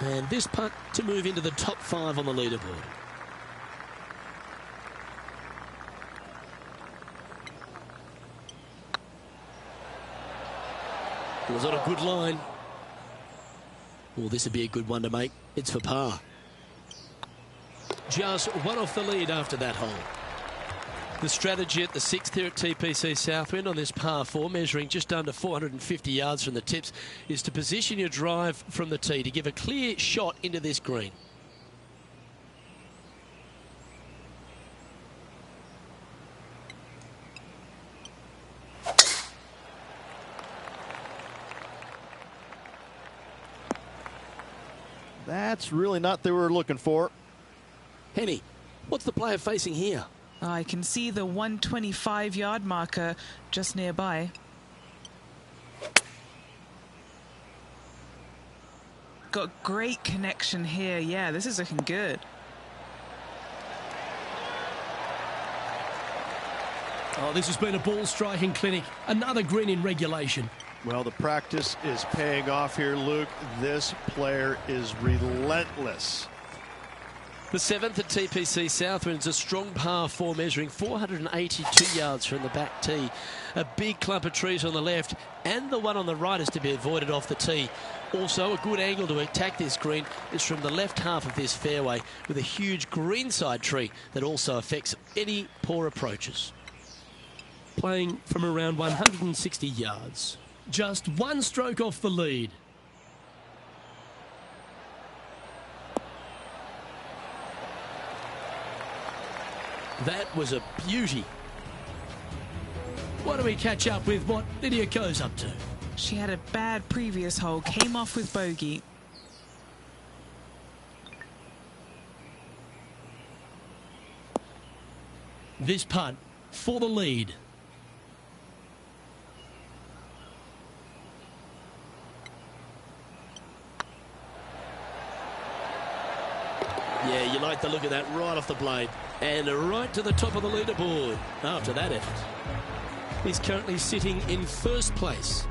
And this putt to move into the top 5 on the leaderboard. It was on a good line. Well, this would be a good one to make. It's for par. Just one off the lead after that hole. The strategy at the 6th here at TPC Southwind on this par 4, measuring just under 450 yards from the tips, is to position your drive from the tee to give a clear shot into this green. That's really not what they were looking for. Henny, what's the player facing here? I can see the 125-yard marker just nearby. got great connection here. Yeah, this is looking good. Oh, this has been a ball striking clinic. Another green in regulation. Well, the practice is paying off here, Luke. This player is relentless. The 7th at TPC Southwind's a strong par 4 measuring 482 yards from the back tee. A big clump of trees on the left and the one on the right is to be avoided off the tee. Also, a good angle to attack this green is from the left half of this fairway with a huge greenside tree that also affects any poor approaches. Playing from around 160 yards. Just one stroke off the lead. That was a beauty. Why don't we catch up with what Lydia Ko's up to? She had a bad previous hole, came off with bogey. This putt for the lead. Yeah, you like the look of that right off the blade. And right to the top of the leaderboard after that effort. He's currently sitting in first place.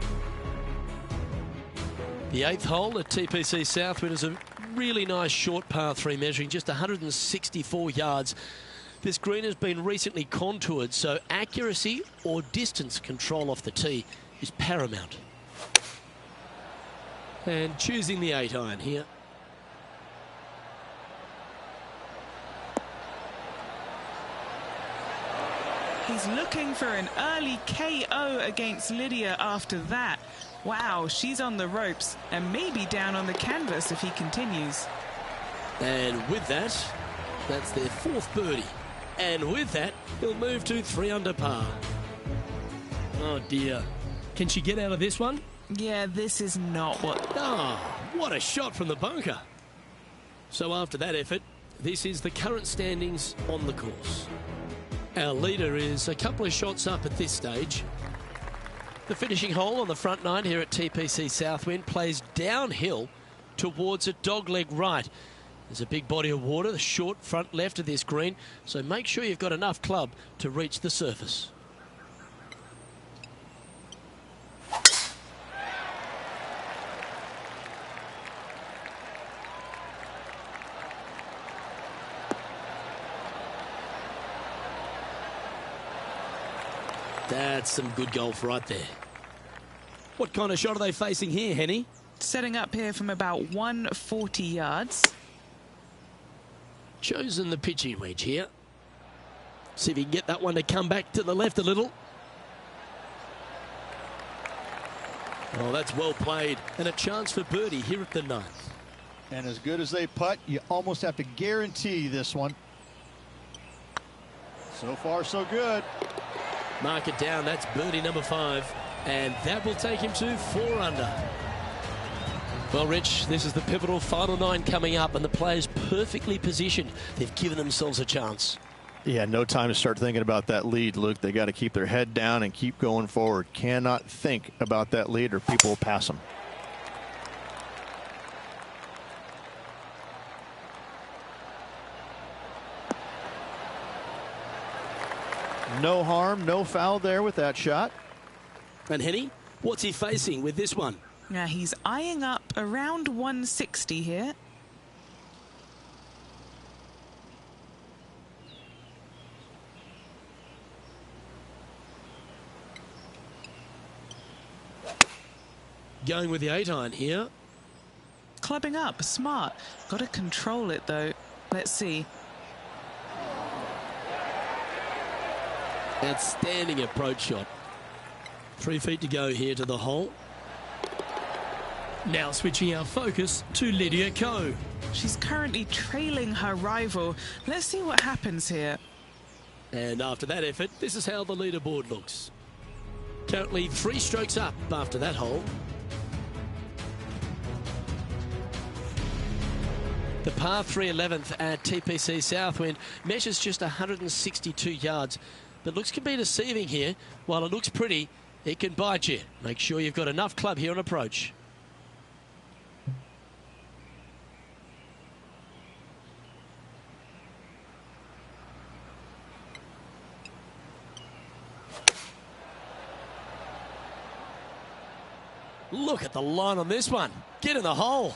The 8th hole at TPC Southwind is a really nice short par 3 measuring just 164 yards. This green has been recently contoured, so accuracy or distance control off the tee is paramount. And choosing the 8 iron here. He's looking for an early KO against Lydia after that. Wow, she's on the ropes and maybe down on the canvas if he continues. And with that, that's their 4th birdie. And with that, he'll move to 3 under par. Oh dear. Can she get out of this one? Yeah, this is not what... Oh, what a shot from the bunker. So after that effort, this is the current standings on the course. Our leader is a couple of shots up at this stage. The finishing hole on the front 9 here at TPC Southwind plays downhill towards a dogleg right. There's a big body of water, the short front left of this green, so make sure you've got enough club to reach the surface. That's some good golf right there. What kind of shot are they facing here, Henny? Setting up here from about 140 yards. Chosen the pitching wedge here. See if he can get that one to come back to the left a little. Oh, that's well played. And a chance for birdie here at the 9th. And as good as they putt, you almost have to guarantee this one. So far, so good. Mark it down. That's birdie number 5. And that will take him to 4 under. Well, Rich, this is the pivotal final 9 coming up, and the players perfectly positioned. They've given themselves a chance. Yeah, no time to start thinking about that lead, Luke. They got to keep their head down and keep going forward. Cannot think about that lead or people will pass them. No harm, no foul there with that shot. And Henny, what's he facing with this one? Now he's eyeing up around 160 here. Going with the 8 iron here. Clubbing up, smart. Got to control it though. Let's see. Outstanding approach shot. 3 feet to go here to the hole. Now switching our focus to Lydia Ko. She's currently trailing her rival. Let's see what happens here. And after that effort, this is how the leaderboard looks. Currently 3 strokes up after that hole. The par 3 11th at TPC Southwind measures just 162 yards. But looks can be deceiving here. While it looks pretty, it can bite you. Make sure you've got enough club here on approach. Look at the line on this one. Get in the hole.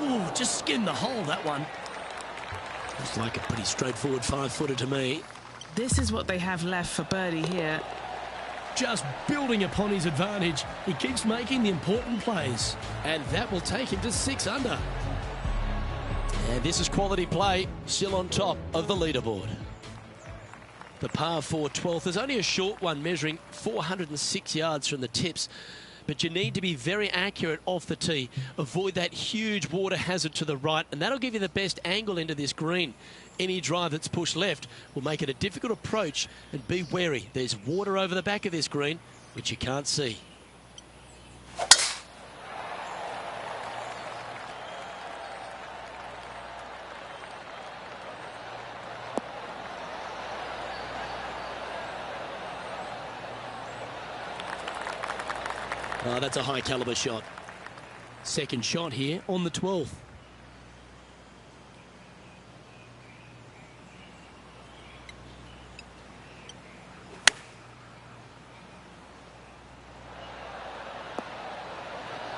Ooh, just skimmed the hole, that one. Looks like a pretty straightforward 5-footer to me. This is what they have left for birdie here. Just building upon his advantage. He keeps making the important plays. And that will take him to 6 under. And this is quality play, still on top of the leaderboard. The par 4 12th is only a short one, measuring 406 yards from the tips. But you need to be very accurate off the tee. Avoid that huge water hazard to the right, and that'll give you the best angle into this green. Any drive that's pushed left will make it a difficult approach, and be wary. There's water over the back of this green, which you can't see. Oh, that's a high caliber shot. Second shot here on the 12th.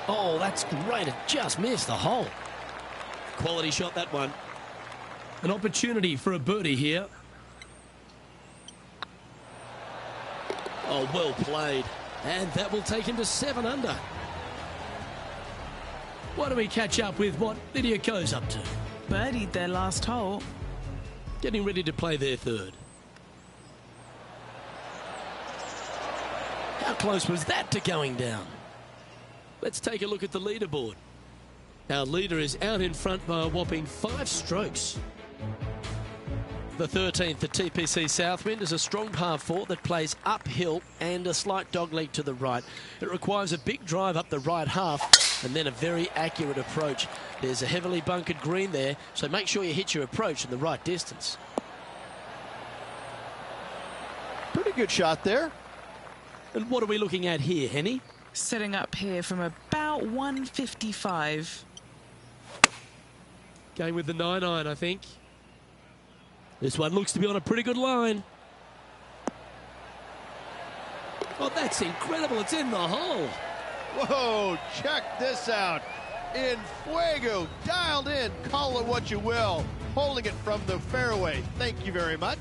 Oh, that's great. It just missed the hole. Quality shot, that one. An opportunity for a birdie here. Oh, well played. And that will take him to 7 under. Why don't we catch up with what Lydia Ko's up to? Birdied their last hole. Getting ready to play their third. How close was that to going down? Let's take a look at the leaderboard. Our leader is out in front by a whopping 5 strokes. The 13th, the TPC Southwind, is a strong par 4 that plays uphill and a slight dogleg to the right. It requires a big drive up the right half and then a very accurate approach. There's a heavily bunkered green there, so make sure you hit your approach in the right distance. Pretty good shot there. And what are we looking at here, Henny? Setting up here from about 155. Going with the 9-iron, I think. This one looks to be on a pretty good line. Oh, that's incredible. It's in the hole. Whoa, check this out. In fuego, dialed in, call it what you will. Holding it from the fairway. Thank you very much.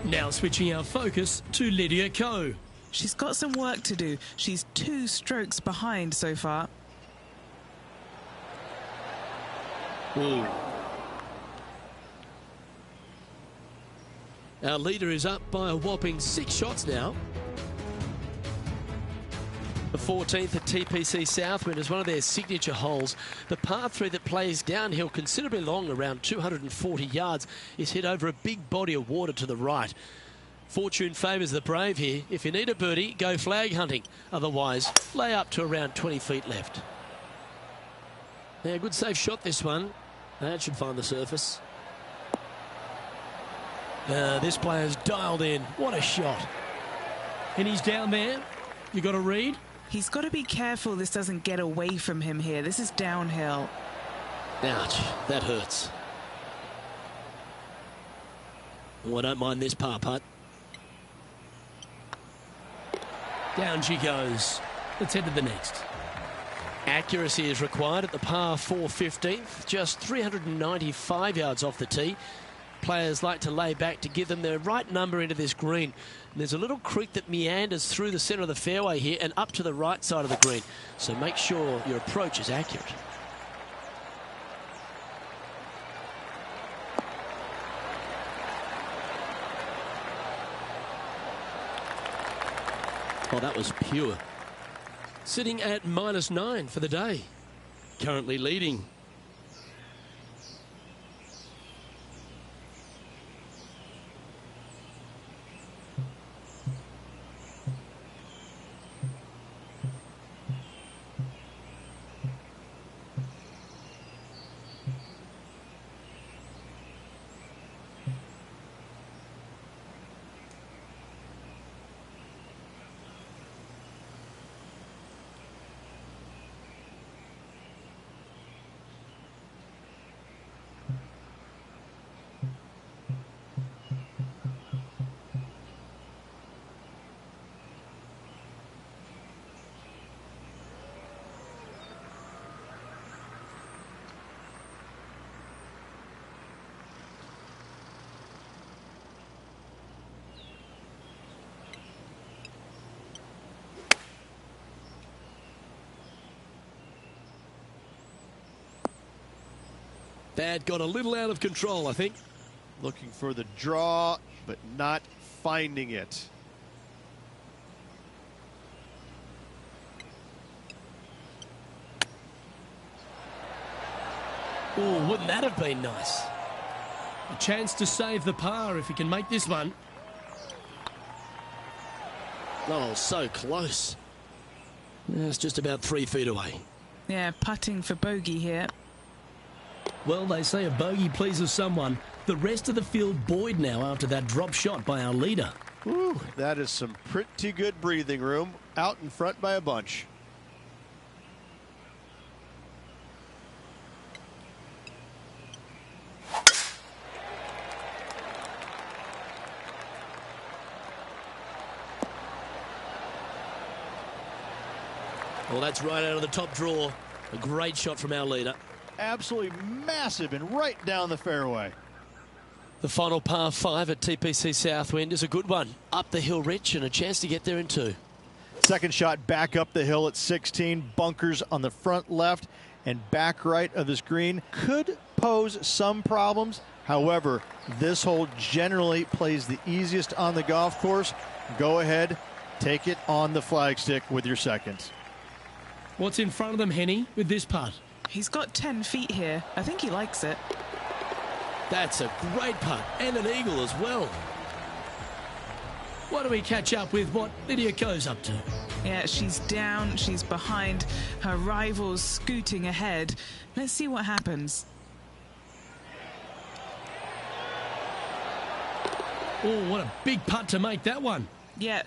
Now switching our focus to Lydia Ko. She's got some work to do. She's 2 strokes behind so far. Ooh. Our leader is up by a whopping 6 shots now. The 14th at TPC Southwind is one of their signature holes. The par 3 that plays downhill considerably long, around 240 yards, is hit over a big body of water to the right. Fortune favours the brave here. If you need a birdie, go flag hunting. Otherwise, lay up to around 20 feet left. Yeah, good safe shot this one. That should find the surface. This player's dialed in. What a shot. And he's down there. You got to read. He's got to be careful this doesn't get away from him here. This is downhill. Ouch, that hurts. Oh, I don't mind this par putt. Down she goes. Let's head to the next. Accuracy is required at the par 4 15th, just 395 yards off the tee. Players like to lay back to give them the right number into this green. And there's a little creek that meanders through the centre of the fairway here and up to the right side of the green. So make sure your approach is accurate. Oh, that was pure. Sitting at -9 for the day. Currently leading. That got a little out of control, I think. Looking for the draw, but not finding it. Oh, wouldn't that have been nice? A chance to save the par if he can make this one. Oh, so close. It's just about 3 feet away. Yeah, putting for bogey here. Well, they say a bogey pleases someone. The rest of the field buoyed now after that drop shot by our leader. Ooh, that is some pretty good breathing room. Out in front by a bunch. Well, that's right out of the top draw. A great shot from our leader. Absolutely massive and right down the fairway. The final par 5 at TPC Southwind is a good one. Up the hill, Rich, and a chance to get there in 2. Second shot back up the hill at 16. Bunkers on the front left and back right of this green could pose some problems. However, this hole generally plays the easiest on the golf course. Go ahead, take it on the flagstick with your seconds. What's in front of them, Henny, with this putt? He's got 10 feet here. I think he likes it. That's a great putt, and an eagle as well. Why don't we catch up with what Lydia Ko's up to? Yeah, she's down, she's behind, her rival's scooting ahead. Let's see what happens. Oh, what a big putt to make that one. Yeah,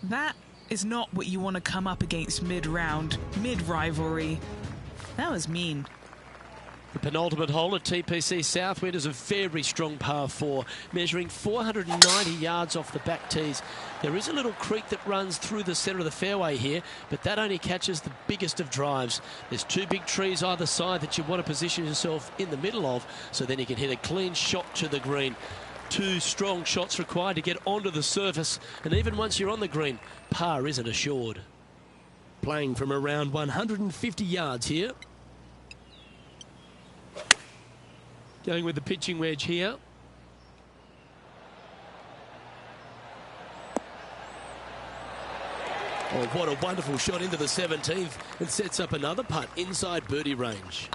that is not what you want to come up against mid-round, mid-rivalry. That was mean. The penultimate hole at TPC Southwind is a very strong par 4, measuring 490 yards off the back tees. There is a little creek that runs through the centre of the fairway here, but that only catches the biggest of drives. There's 2 big trees either side that you want to position yourself in the middle of, so then you can hit a clean shot to the green. 2 strong shots required to get onto the surface, and even once you're on the green, par isn't assured. Playing from around 150 yards here. Going with the pitching wedge here. Oh, what a wonderful shot into the 17th, and sets up another putt inside birdie range.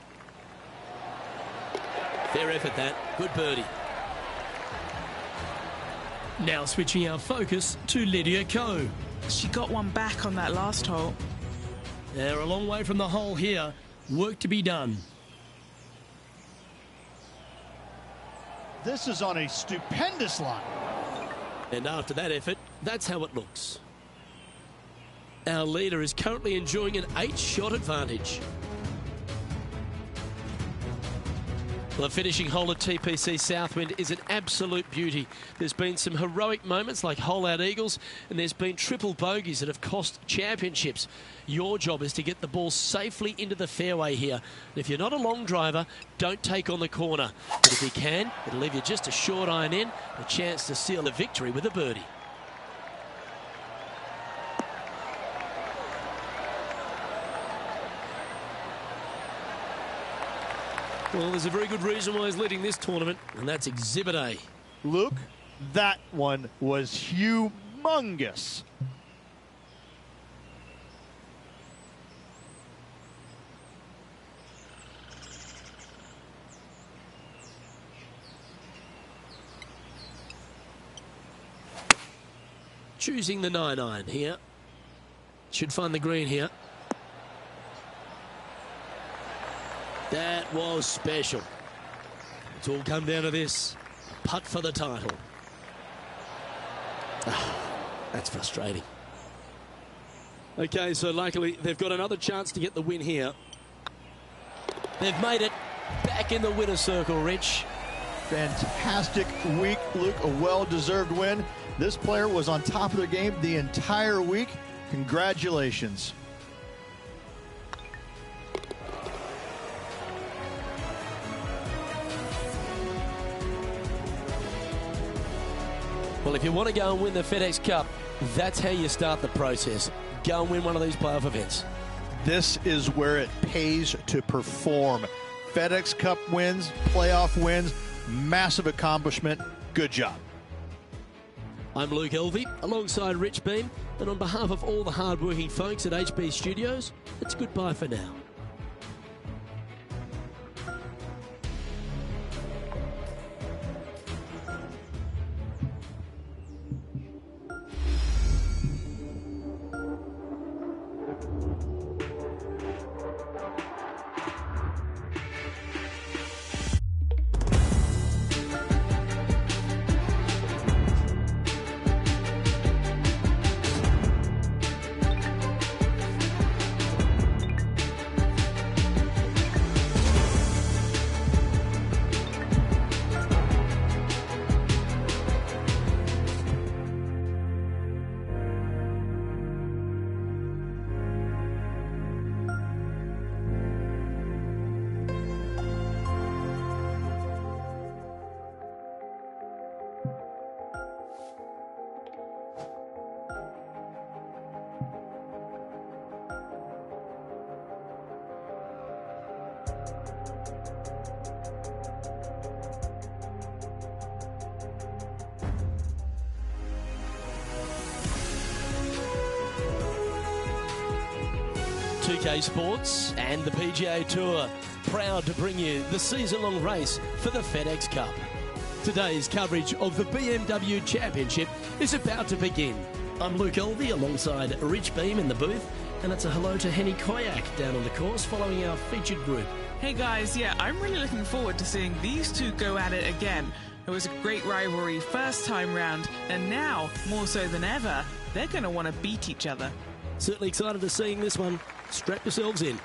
Fair effort that. Good birdie. Now switching our focus to Lydia Ko. She got one back on that last hole. They're a long way from the hole here. Work to be done. This is on a stupendous line. And after that effort, that's how it looks. Our leader is currently enjoying an 8-shot advantage. Well, the finishing hole at TPC Southwind is an absolute beauty. There's been some heroic moments like hole-out eagles, and there's been triple bogeys that have cost championships. Your job is to get the ball safely into the fairway here. And if you're not a long driver, don't take on the corner. But if you can, it'll leave you just a short iron in, a chance to seal the victory with a birdie. Well, there's a very good reason why he's leading this tournament, and that's Exhibit A. Luke, that one was humongous. Choosing the 9-iron here. Should find the green here. That was special. It's all come down to this. Putt for the title. That's frustrating. Okay, so luckily they've got another chance to get the win here. They've made it back in the winner's circle, Rich. Fantastic week, Luke. A well-deserved win. This player was on top of their game the entire week. Congratulations. Well, if you want to go and win the FedEx Cup, that's how you start the process. Go and win one of these playoff events. This is where it pays to perform. FedEx Cup wins, playoff wins, massive accomplishment. Good job. I'm Luke Elvey, alongside Rich Beam, and on behalf of all the hard-working folks at HB Studios, it's goodbye for now. PGA Sports and the PGA Tour, proud to bring you the season-long race for the FedEx Cup. Today's coverage of the BMW Championship is about to begin. I'm Luke Elvey alongside Rich Beam in the booth, and it's a hello to Henny Koyak down on the course following our featured group. Hey guys, yeah, I'm really looking forward to seeing these two go at it again. It was a great rivalry first time round, and now, more so than ever, they're going to want to beat each other. Certainly excited to seeing this one. Strap yourselves in.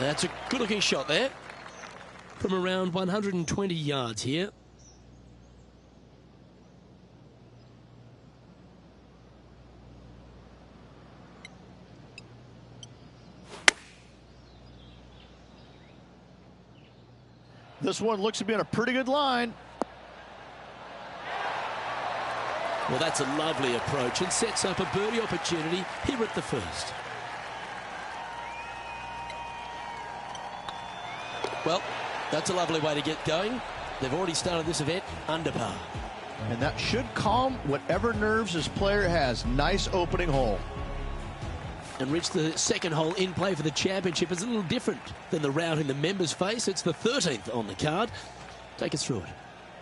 That's a good-looking shot there from around 120 yards here. This one looks to be on a pretty good line. Well, that's a lovely approach and sets up a birdie opportunity here at the first. Well, that's a lovely way to get going. They've already started this event under par. And that should calm whatever nerves this player has. Nice opening hole. And Rich, the second hole in play for the championship is a little different than the round in the members face. It's the 13th on the card. Take us through it.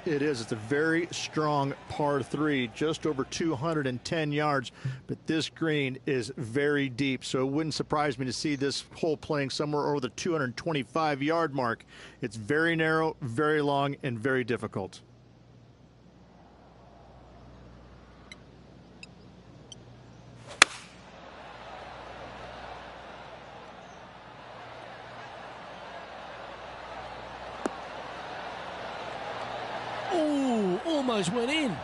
It is. It's a very strong par 3, just over 210 yards. But this green is very deep, so it wouldn't surprise me to see this hole playing somewhere over the 225-yard mark. It's very narrow, very long, and very difficult. Ooh, almost went in.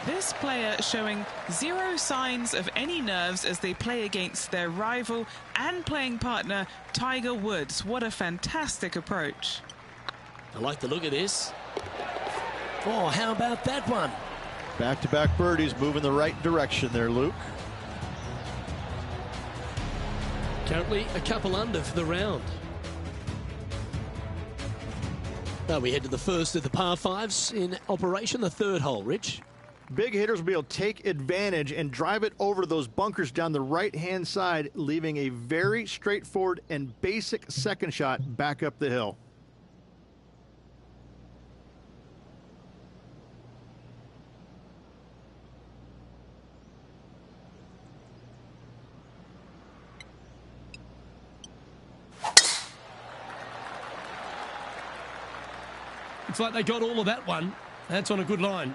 This player showing zero signs of any nerves as they play against their rival and playing partner Tiger Woods. What a fantastic approach. I like the look of this. Oh, how about that one? Back-to-back birdies, moving the right direction there, Luke. Currently a couple under for the round. Now we head to the first of the par 5s in operation, the third hole, Rich. Big hitters will be able to take advantage and drive it over those bunkers down the right-hand side, leaving a very straightforward and basic second shot back up the hill. Looks like they got all of that one. That's on a good line.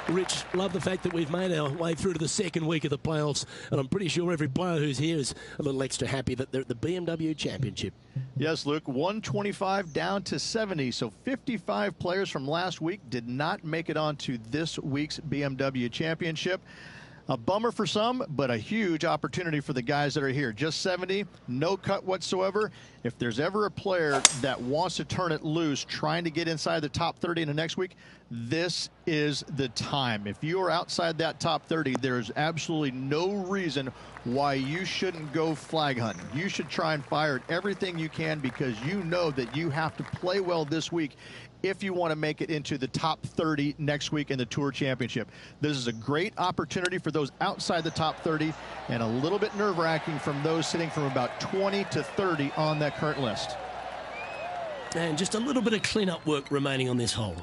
Rich, love the fact that we've made our way through to the second week of the playoffs, and I'm pretty sure every player who's here is a little extra happy that they're at the BMW Championship. Yes, Luke, 125 down to 70, so 55 players from last week did not make it onto this week's BMW Championship. A bummer for some, but a huge opportunity for the guys that are here. Just 70, no cut whatsoever. If there's ever a player that wants to turn it loose, trying to get inside the top 30 in the next week, this is the time. If you are outside that top 30, there's absolutely no reason why you shouldn't go flag hunting. You should try and fire at everything you can, because you know that you have to play well this week if you want to make it into the top 30 next week in the Tour Championship. This is a great opportunity for those outside the top 30, and a little bit nerve-wracking from those sitting from about 20 to 30 on that current list. And just a little bit of clean-up work remaining on this hole.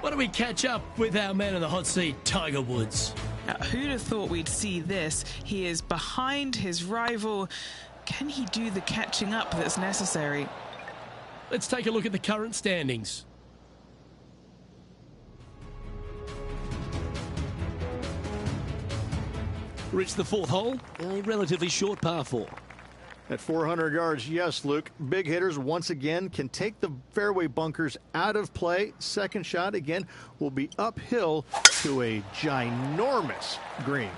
Why don't we catch up with our man in the hot seat, Tiger Woods? Now, who'd have thought we'd see this? He is behind his rival. Can he do the catching up that's necessary? Let's take a look at the current standings. Reached the fourth hole, a relatively short par 4. At 400 yards, yes, Luke. Big hitters once again can take the fairway bunkers out of play. Second shot again will be uphill to a ginormous green.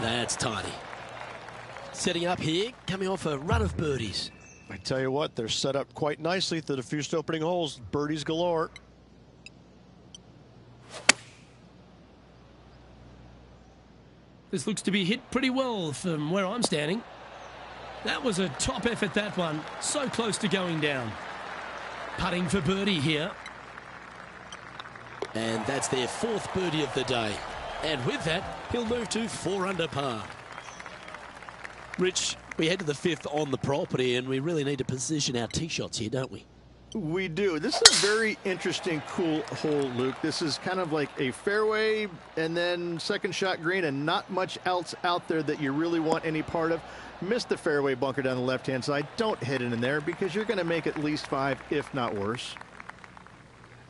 That's tidy. Setting up here, coming off a run of birdies. I tell you what, they're set up quite nicely through the first opening holes. Birdies galore. This looks to be hit pretty well from where I'm standing. That was a top effort, that one. So close to going down. Putting for birdie here. And that's their fourth birdie of the day. And with that, he'll move to 4 under par. Rich, we head to the fifth on the property, and we really need to position our tee shots here, don't we? We do. This is a very interesting, cool hole, Luke. This is kind of like a fairway and then second shot green, and not much else out there that you really want any part of. Miss the fairway bunker down the left-hand side. Don't hit it in there, because you're going to make at least 5, if not worse.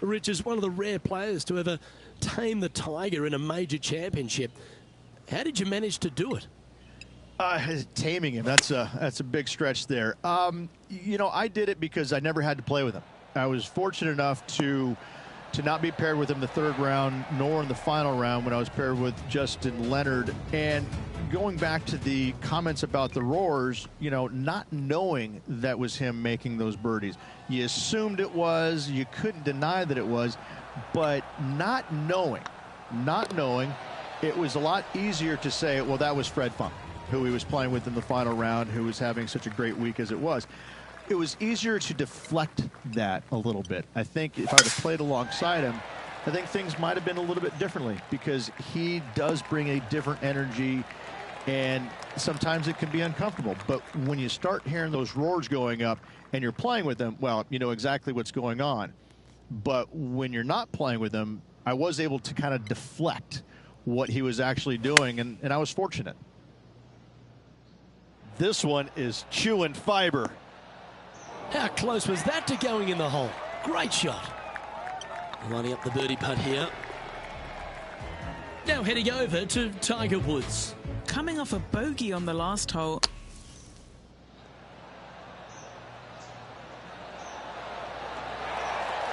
Rich is one of the rare players to ever tame the Tiger in a major championship. How did you manage to do it? Taming him, that's a big stretch there. You know, I did it because I never had to play with him. I was fortunate enough to not be paired with him the third round, nor in the final round when I was paired with Justin Leonard. And going back to the comments about the roars, you know, not knowing that was him making those birdies. You assumed it was, you couldn't deny that it was, but not knowing, it was a lot easier to say, well, that was Fred Funk, who he was playing with in the final round, who was having such a great week as it was. It was easier to deflect that a little bit. I think if I would have played alongside him, I think things might have been a little bit differently, because he does bring a different energy, and sometimes it can be uncomfortable. But when you start hearing those roars going up and you're playing with them, well, you know exactly what's going on. But when you're not playing with him, I was able to kind of deflect what he was actually doing, and I was fortunate. This one is chewing fiber. How close was that to going in the hole? Great shot. Lining up the birdie putt here. Now heading over to Tiger Woods. Coming off a bogey on the last hole.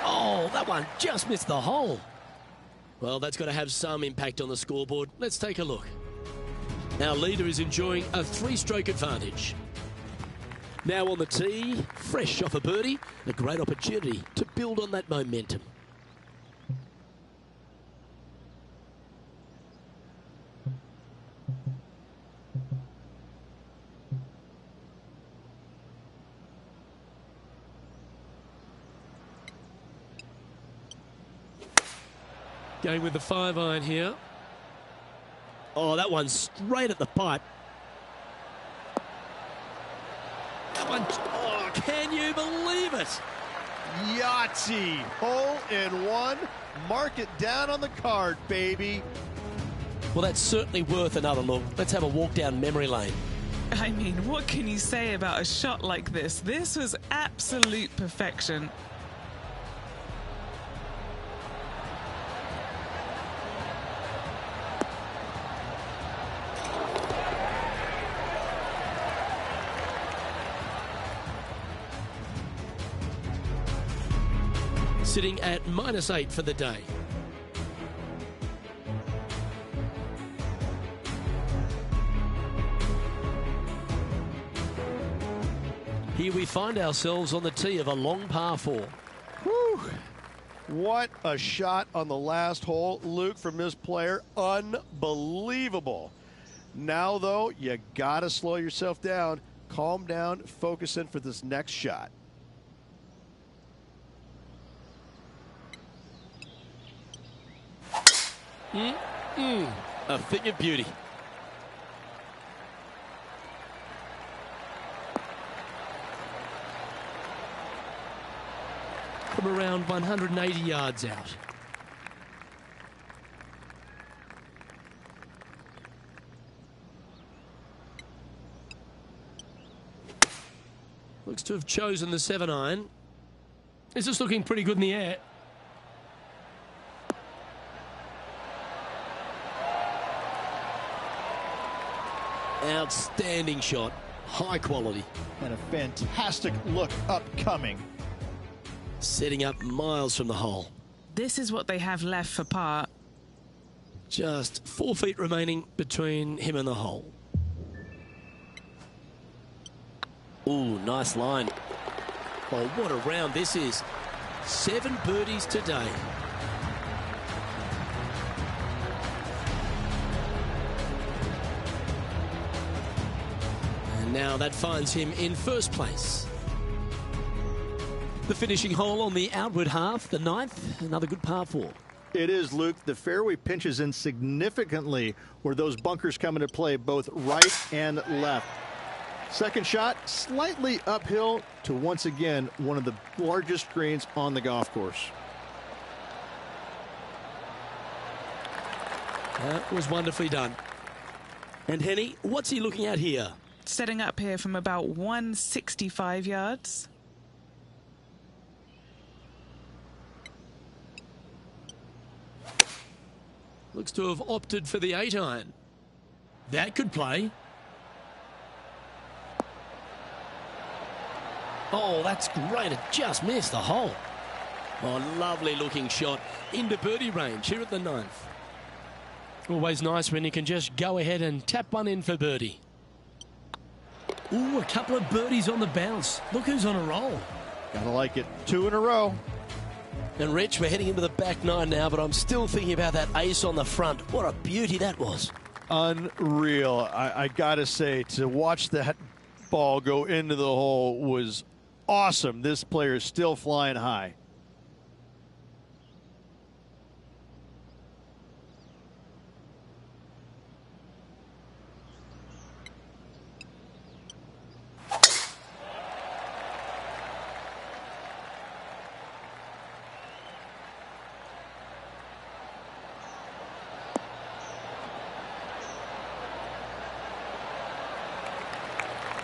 Oh, that one just missed the hole. Well, that's got to have some impact on the scoreboard. Let's take a look. Our leader is enjoying a 3-stroke advantage. Now on the tee, fresh off a birdie, a great opportunity to build on that momentum. Going with the 5-iron here. Oh, that one's straight at the pipe. That one, oh, can you believe it? Yahtzee, hole in one. Mark it down on the card, baby. Well, that's certainly worth another look. Let's have a walk down memory lane. I mean, what can you say about a shot like this? This was absolute perfection. Sitting at -8 for the day. Here we find ourselves on the tee of a long par 4. Whew. What a shot on the last hole, Luke, from this player. Unbelievable. Now, though, you got to slow yourself down, calm down, focus in for this next shot. A thing of beauty. From around 180 yards out. Looks to have chosen the 7-iron. This is looking pretty good in the air. Outstanding shot. High quality. And a fantastic look upcoming. Setting up miles from the hole. This is what they have left for par. Just 4 feet remaining between him and the hole. Ooh, nice line. Oh, what a round this is. 7 birdies today. And now that finds him in first place. The finishing hole on the outward half, the 9th, another good par 4. It is, Luke. The fairway pinches in significantly where those bunkers come into play, both right and left. Second shot, slightly uphill to once again one of the largest greens on the golf course. That was wonderfully done. And Henny, what's he looking at here? Setting up here from about 165 yards. Looks to have opted for the 8-iron. That could play. Oh, that's great. It just missed the hole. Oh, lovely looking shot into birdie range here at the 9th. Always nice when you can just go ahead and tap one in for birdie. Ooh, a couple of birdies on the bounce. Look who's on a roll. Gotta like it. 2 in a row. And Rich, we're heading into the back 9 now, but I'm still thinking about that ace on the front. What a beauty that was. Unreal. I gotta say, to watch that ball go into the hole was awesome. This player is still flying high.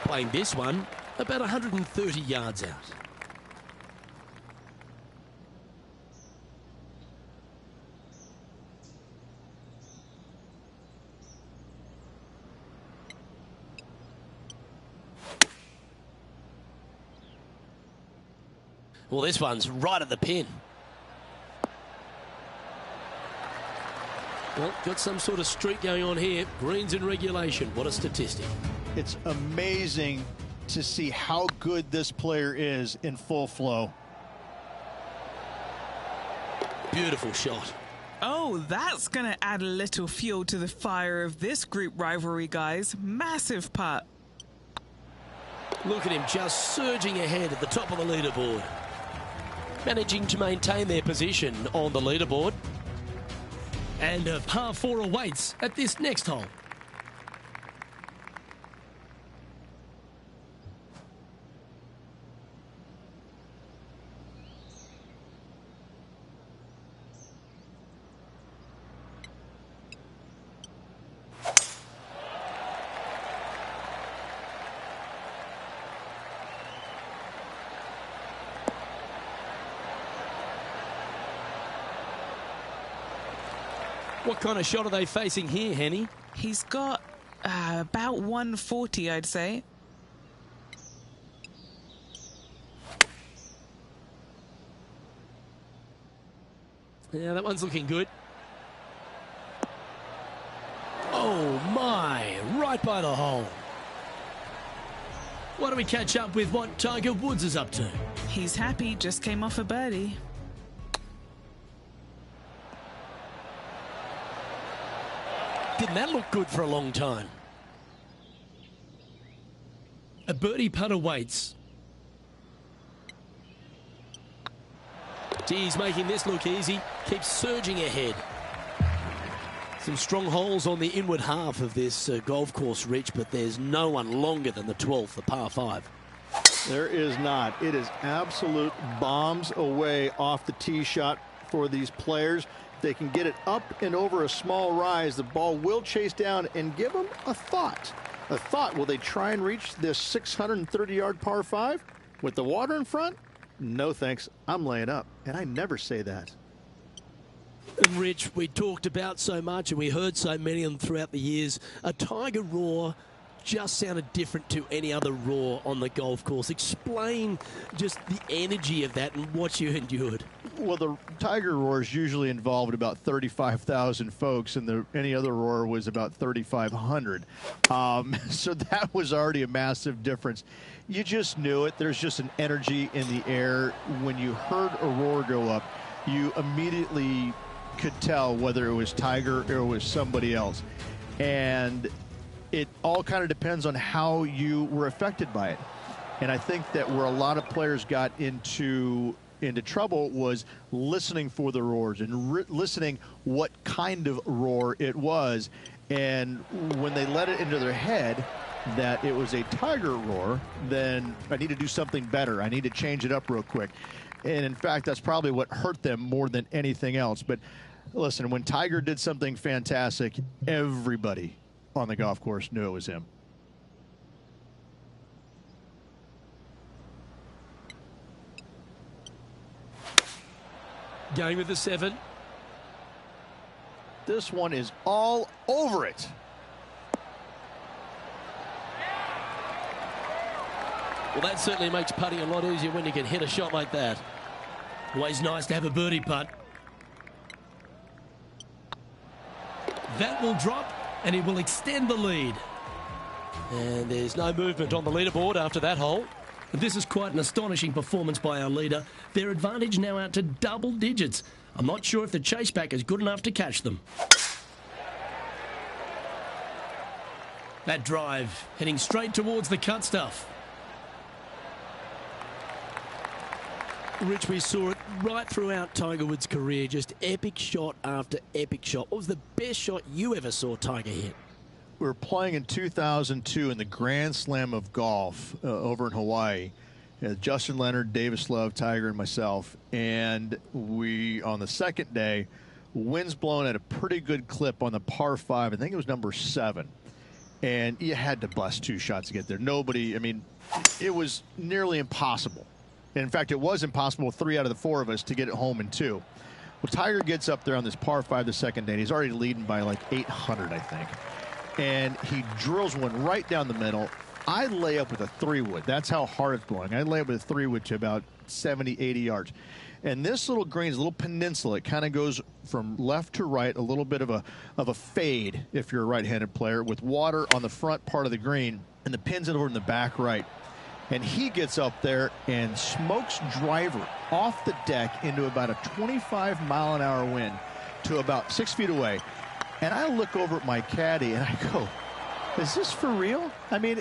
Playing this one about 130 yards out. Well, this one's right at the pin. Well, got some sort of streak going on here. Greens in regulation. What a statistic. It's amazing to see how good this player is in full flow. Beautiful shot. Oh, that's going to add a little fuel to the fire of this group rivalry, guys. Massive putt. Look at him just surging ahead at the top of the leaderboard. Managing to maintain their position on the leaderboard. And a par 4 awaits at this next hole. What kind of shot are they facing here, Henny? He's got about 140, I'd say. Yeah, that one's looking good. Oh my, right by the hole. Why don't we catch up with what Tiger Woods is up to? He's happy, just came off a birdie. Didn't that look good for a long time? A birdie putt awaits. He's making this look easy. Keeps surging ahead. Some strong holes on the inward half of this golf course, Rich, but there's no one longer than the 12th, the par 5. There is not. It is absolute bombs away off the tee shot for these players. They can get it up and over a small rise. The ball will chase down and give them a thought. A thought, will they try and reach this 630-yard par 5 with the water in front? No thanks, I'm laying up. And I never say that. And Rich, we talked about so much and we heard so many of them throughout the years. A Tiger roar just sounded different to any other roar on the golf course. Explain just the energy of that and what you endured. Well, the Tiger roars usually involved about 35,000 folks, and any other roar was about 3,500. So that was already a massive difference. You just knew it. There's just an energy in the air. When you heard a roar go up, you immediately could tell whether it was Tiger or it was somebody else. And it all kind of depends on how you were affected by it. And I think that where a lot of players got into trouble was listening for the roars and listening what kind of roar it was. And when they let it into their head that it was a Tiger roar, then I need to do something better. I need to change it up real quick. And in fact, that's probably what hurt them more than anything else. But listen, when Tiger did something fantastic, everybody on the golf course knew it was him. Going with the 7. This one is all over it. Well, that certainly makes putting a lot easier when you can hit a shot like that. Always nice to have a birdie putt. That will drop, and it will extend the lead. And there's no movement on the leaderboard after that hole. This is quite an astonishing performance by our leader. Their advantage now out to double digits. I'm not sure if the chase back is good enough to catch them. That drive heading straight towards the cut stuff. Rich, we saw it right throughout Tiger Woods' career, just epic shot after epic shot. What was the best shot you ever saw Tiger hit? We were playing in 2002 in the Grand Slam of golf over in Hawaii. Justin Leonard, Davis Love, Tiger, and myself. And we, on the second day, winds blowing at a pretty good clip on the par 5. I think it was number 7. And you had to bust 2 shots to get there. Nobody, I mean, it was nearly impossible. And in fact, it was impossible, 3 out of the 4 of us, to get it home in 2. Well, Tiger gets up there on this par 5 the second day. And he's already leading by like 800, I think. And he drills one right down the middle. I lay up with a 3-wood. That's how hard it's blowing. I lay up with a 3-wood to about 70, 80 yards. And this little green is a little peninsula. It kind of goes from left to right, a little bit of a fade if you're a right-handed player, with water on the front part of the green, and the pin's over in the back right. And he gets up there and smokes driver off the deck into about a 25-mile-an-hour wind to about 6 feet away. And I look over at my caddy and I go, is this for real? I mean,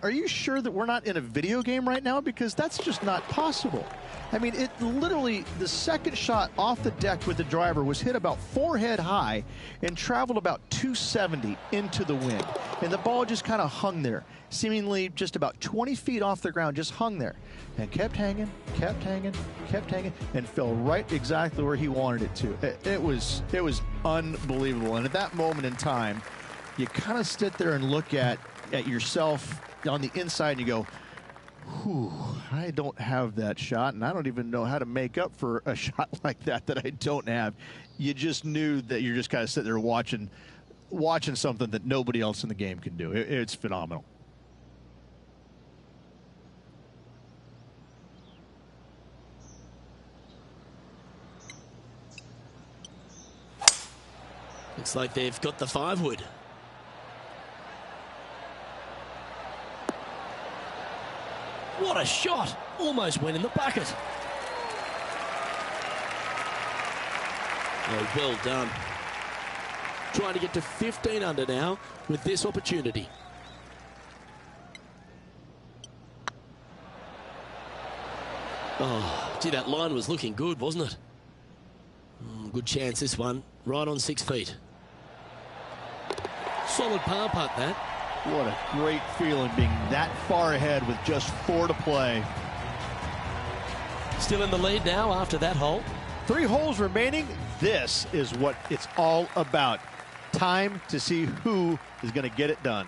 are you sure that we're not in a video game right now? Because that's just not possible. I mean, it literally, the second shot off the deck with the driver was hit about forehead high and traveled about 270 into the wind. And the ball just kind of hung there, seemingly just about 20 feet off the ground, just hung there. And kept hanging, kept hanging, kept hanging, and fell right exactly where he wanted it to. It was unbelievable. And at that moment in time, you kind of sit there and look at yourself on the inside and you go, Whew, I don't have that shot, and I don't even know how to make up for a shot like that I don't have. You just knew that you're just kind of sitting there watching something that nobody else in the game can do. It's phenomenal. Looks like they've got the 5-wood. What a shot! Almost went in the bucket. Oh, well done. Trying to get to 15 under now with this opportunity. Oh, gee, that line was looking good, wasn't it? Good chance, this one. Right on 6 feet. Solid par putt, that. What a great feeling being that far ahead with just 4 to play. Still in the lead now after that hole. 3 holes remaining. This is what it's all about. Time to see who is going to get it done.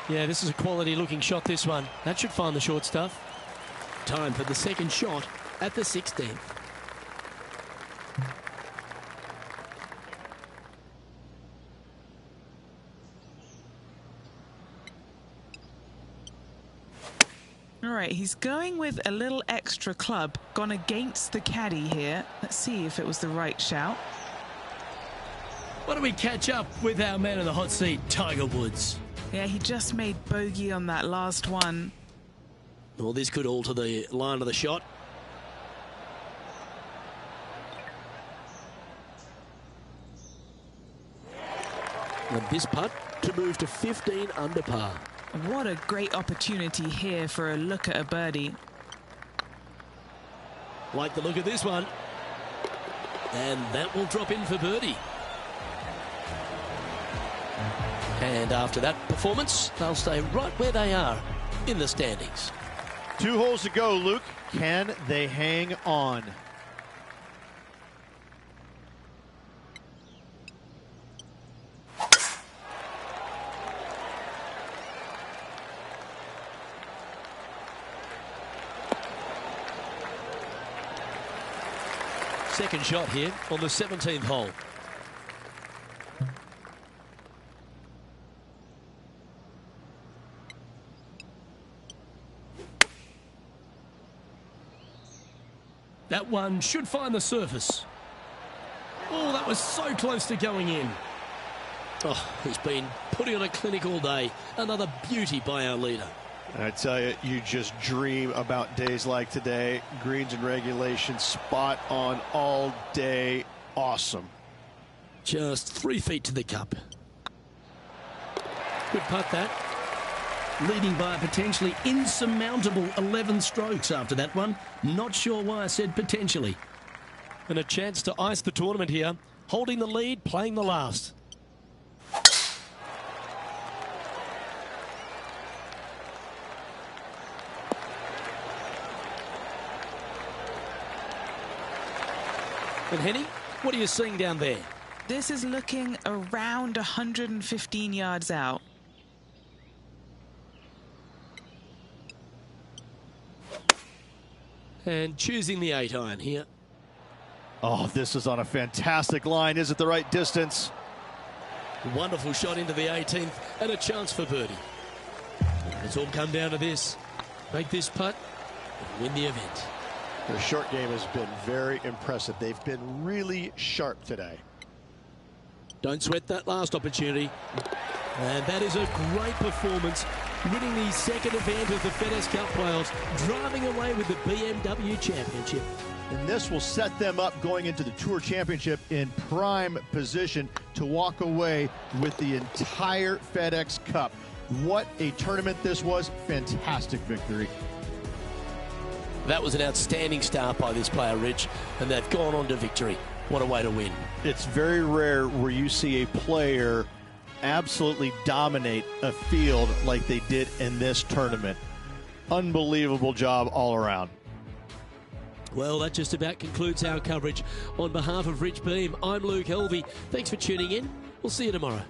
Yeah, this is a quality looking shot, this one. That should find the short stuff. Time for the second shot at the 16th. All right, he's going with a little extra club, gone against the caddy here. Let's see if it was the right shout. Why don't we catch up with our man in the hot seat, Tiger Woods? Yeah, he just made bogey on that last one. Well, this could alter the line of the shot. And this putt to move to 15 under par. What a great opportunity here for a look at a birdie. Like the look of this one. And that will drop in for birdie. And after that performance, they'll stay right where they are in the standings. 2 holes to go, Luke. Can they hang on? Second shot here on the 17th hole. That one should find the surface. Oh, that was so close to going in. Oh, he's been putting on a clinic all day. Another beauty by our leader. I tell you, you just dream about days like today. Greens and regulation, spot on all day. Awesome. Just 3 feet to the cup. Good putt, that. Leading by a potentially insurmountable 11 strokes after that one. Not sure why I said potentially. And a chance to ice the tournament here. Holding the lead, playing the last. And Henny, what are you seeing down there? This is looking around 115 yards out. And choosing the 8-iron here. Oh, this is on a fantastic line. Is it the right distance? Wonderful shot into the 18th and a chance for birdie. It's all come down to this. Make this putt and win the event. Their short game has been very impressive. They've been really sharp today. Don't sweat that last opportunity. And that is a great performance, winning the second event of the FedEx Cup Playoffs, driving away with the BMW Championship. And this will set them up going into the Tour Championship in prime position to walk away with the entire FedEx Cup. What a tournament this was. Fantastic victory. That was an outstanding start by this player, Rich, and they've gone on to victory. What a way to win. It's very rare where you see a player absolutely dominate a field like they did in this tournament. Unbelievable job all around. Well, that just about concludes our coverage. On behalf of Rich Beam, I'm Luke Helvey. Thanks for tuning in. We'll see you tomorrow.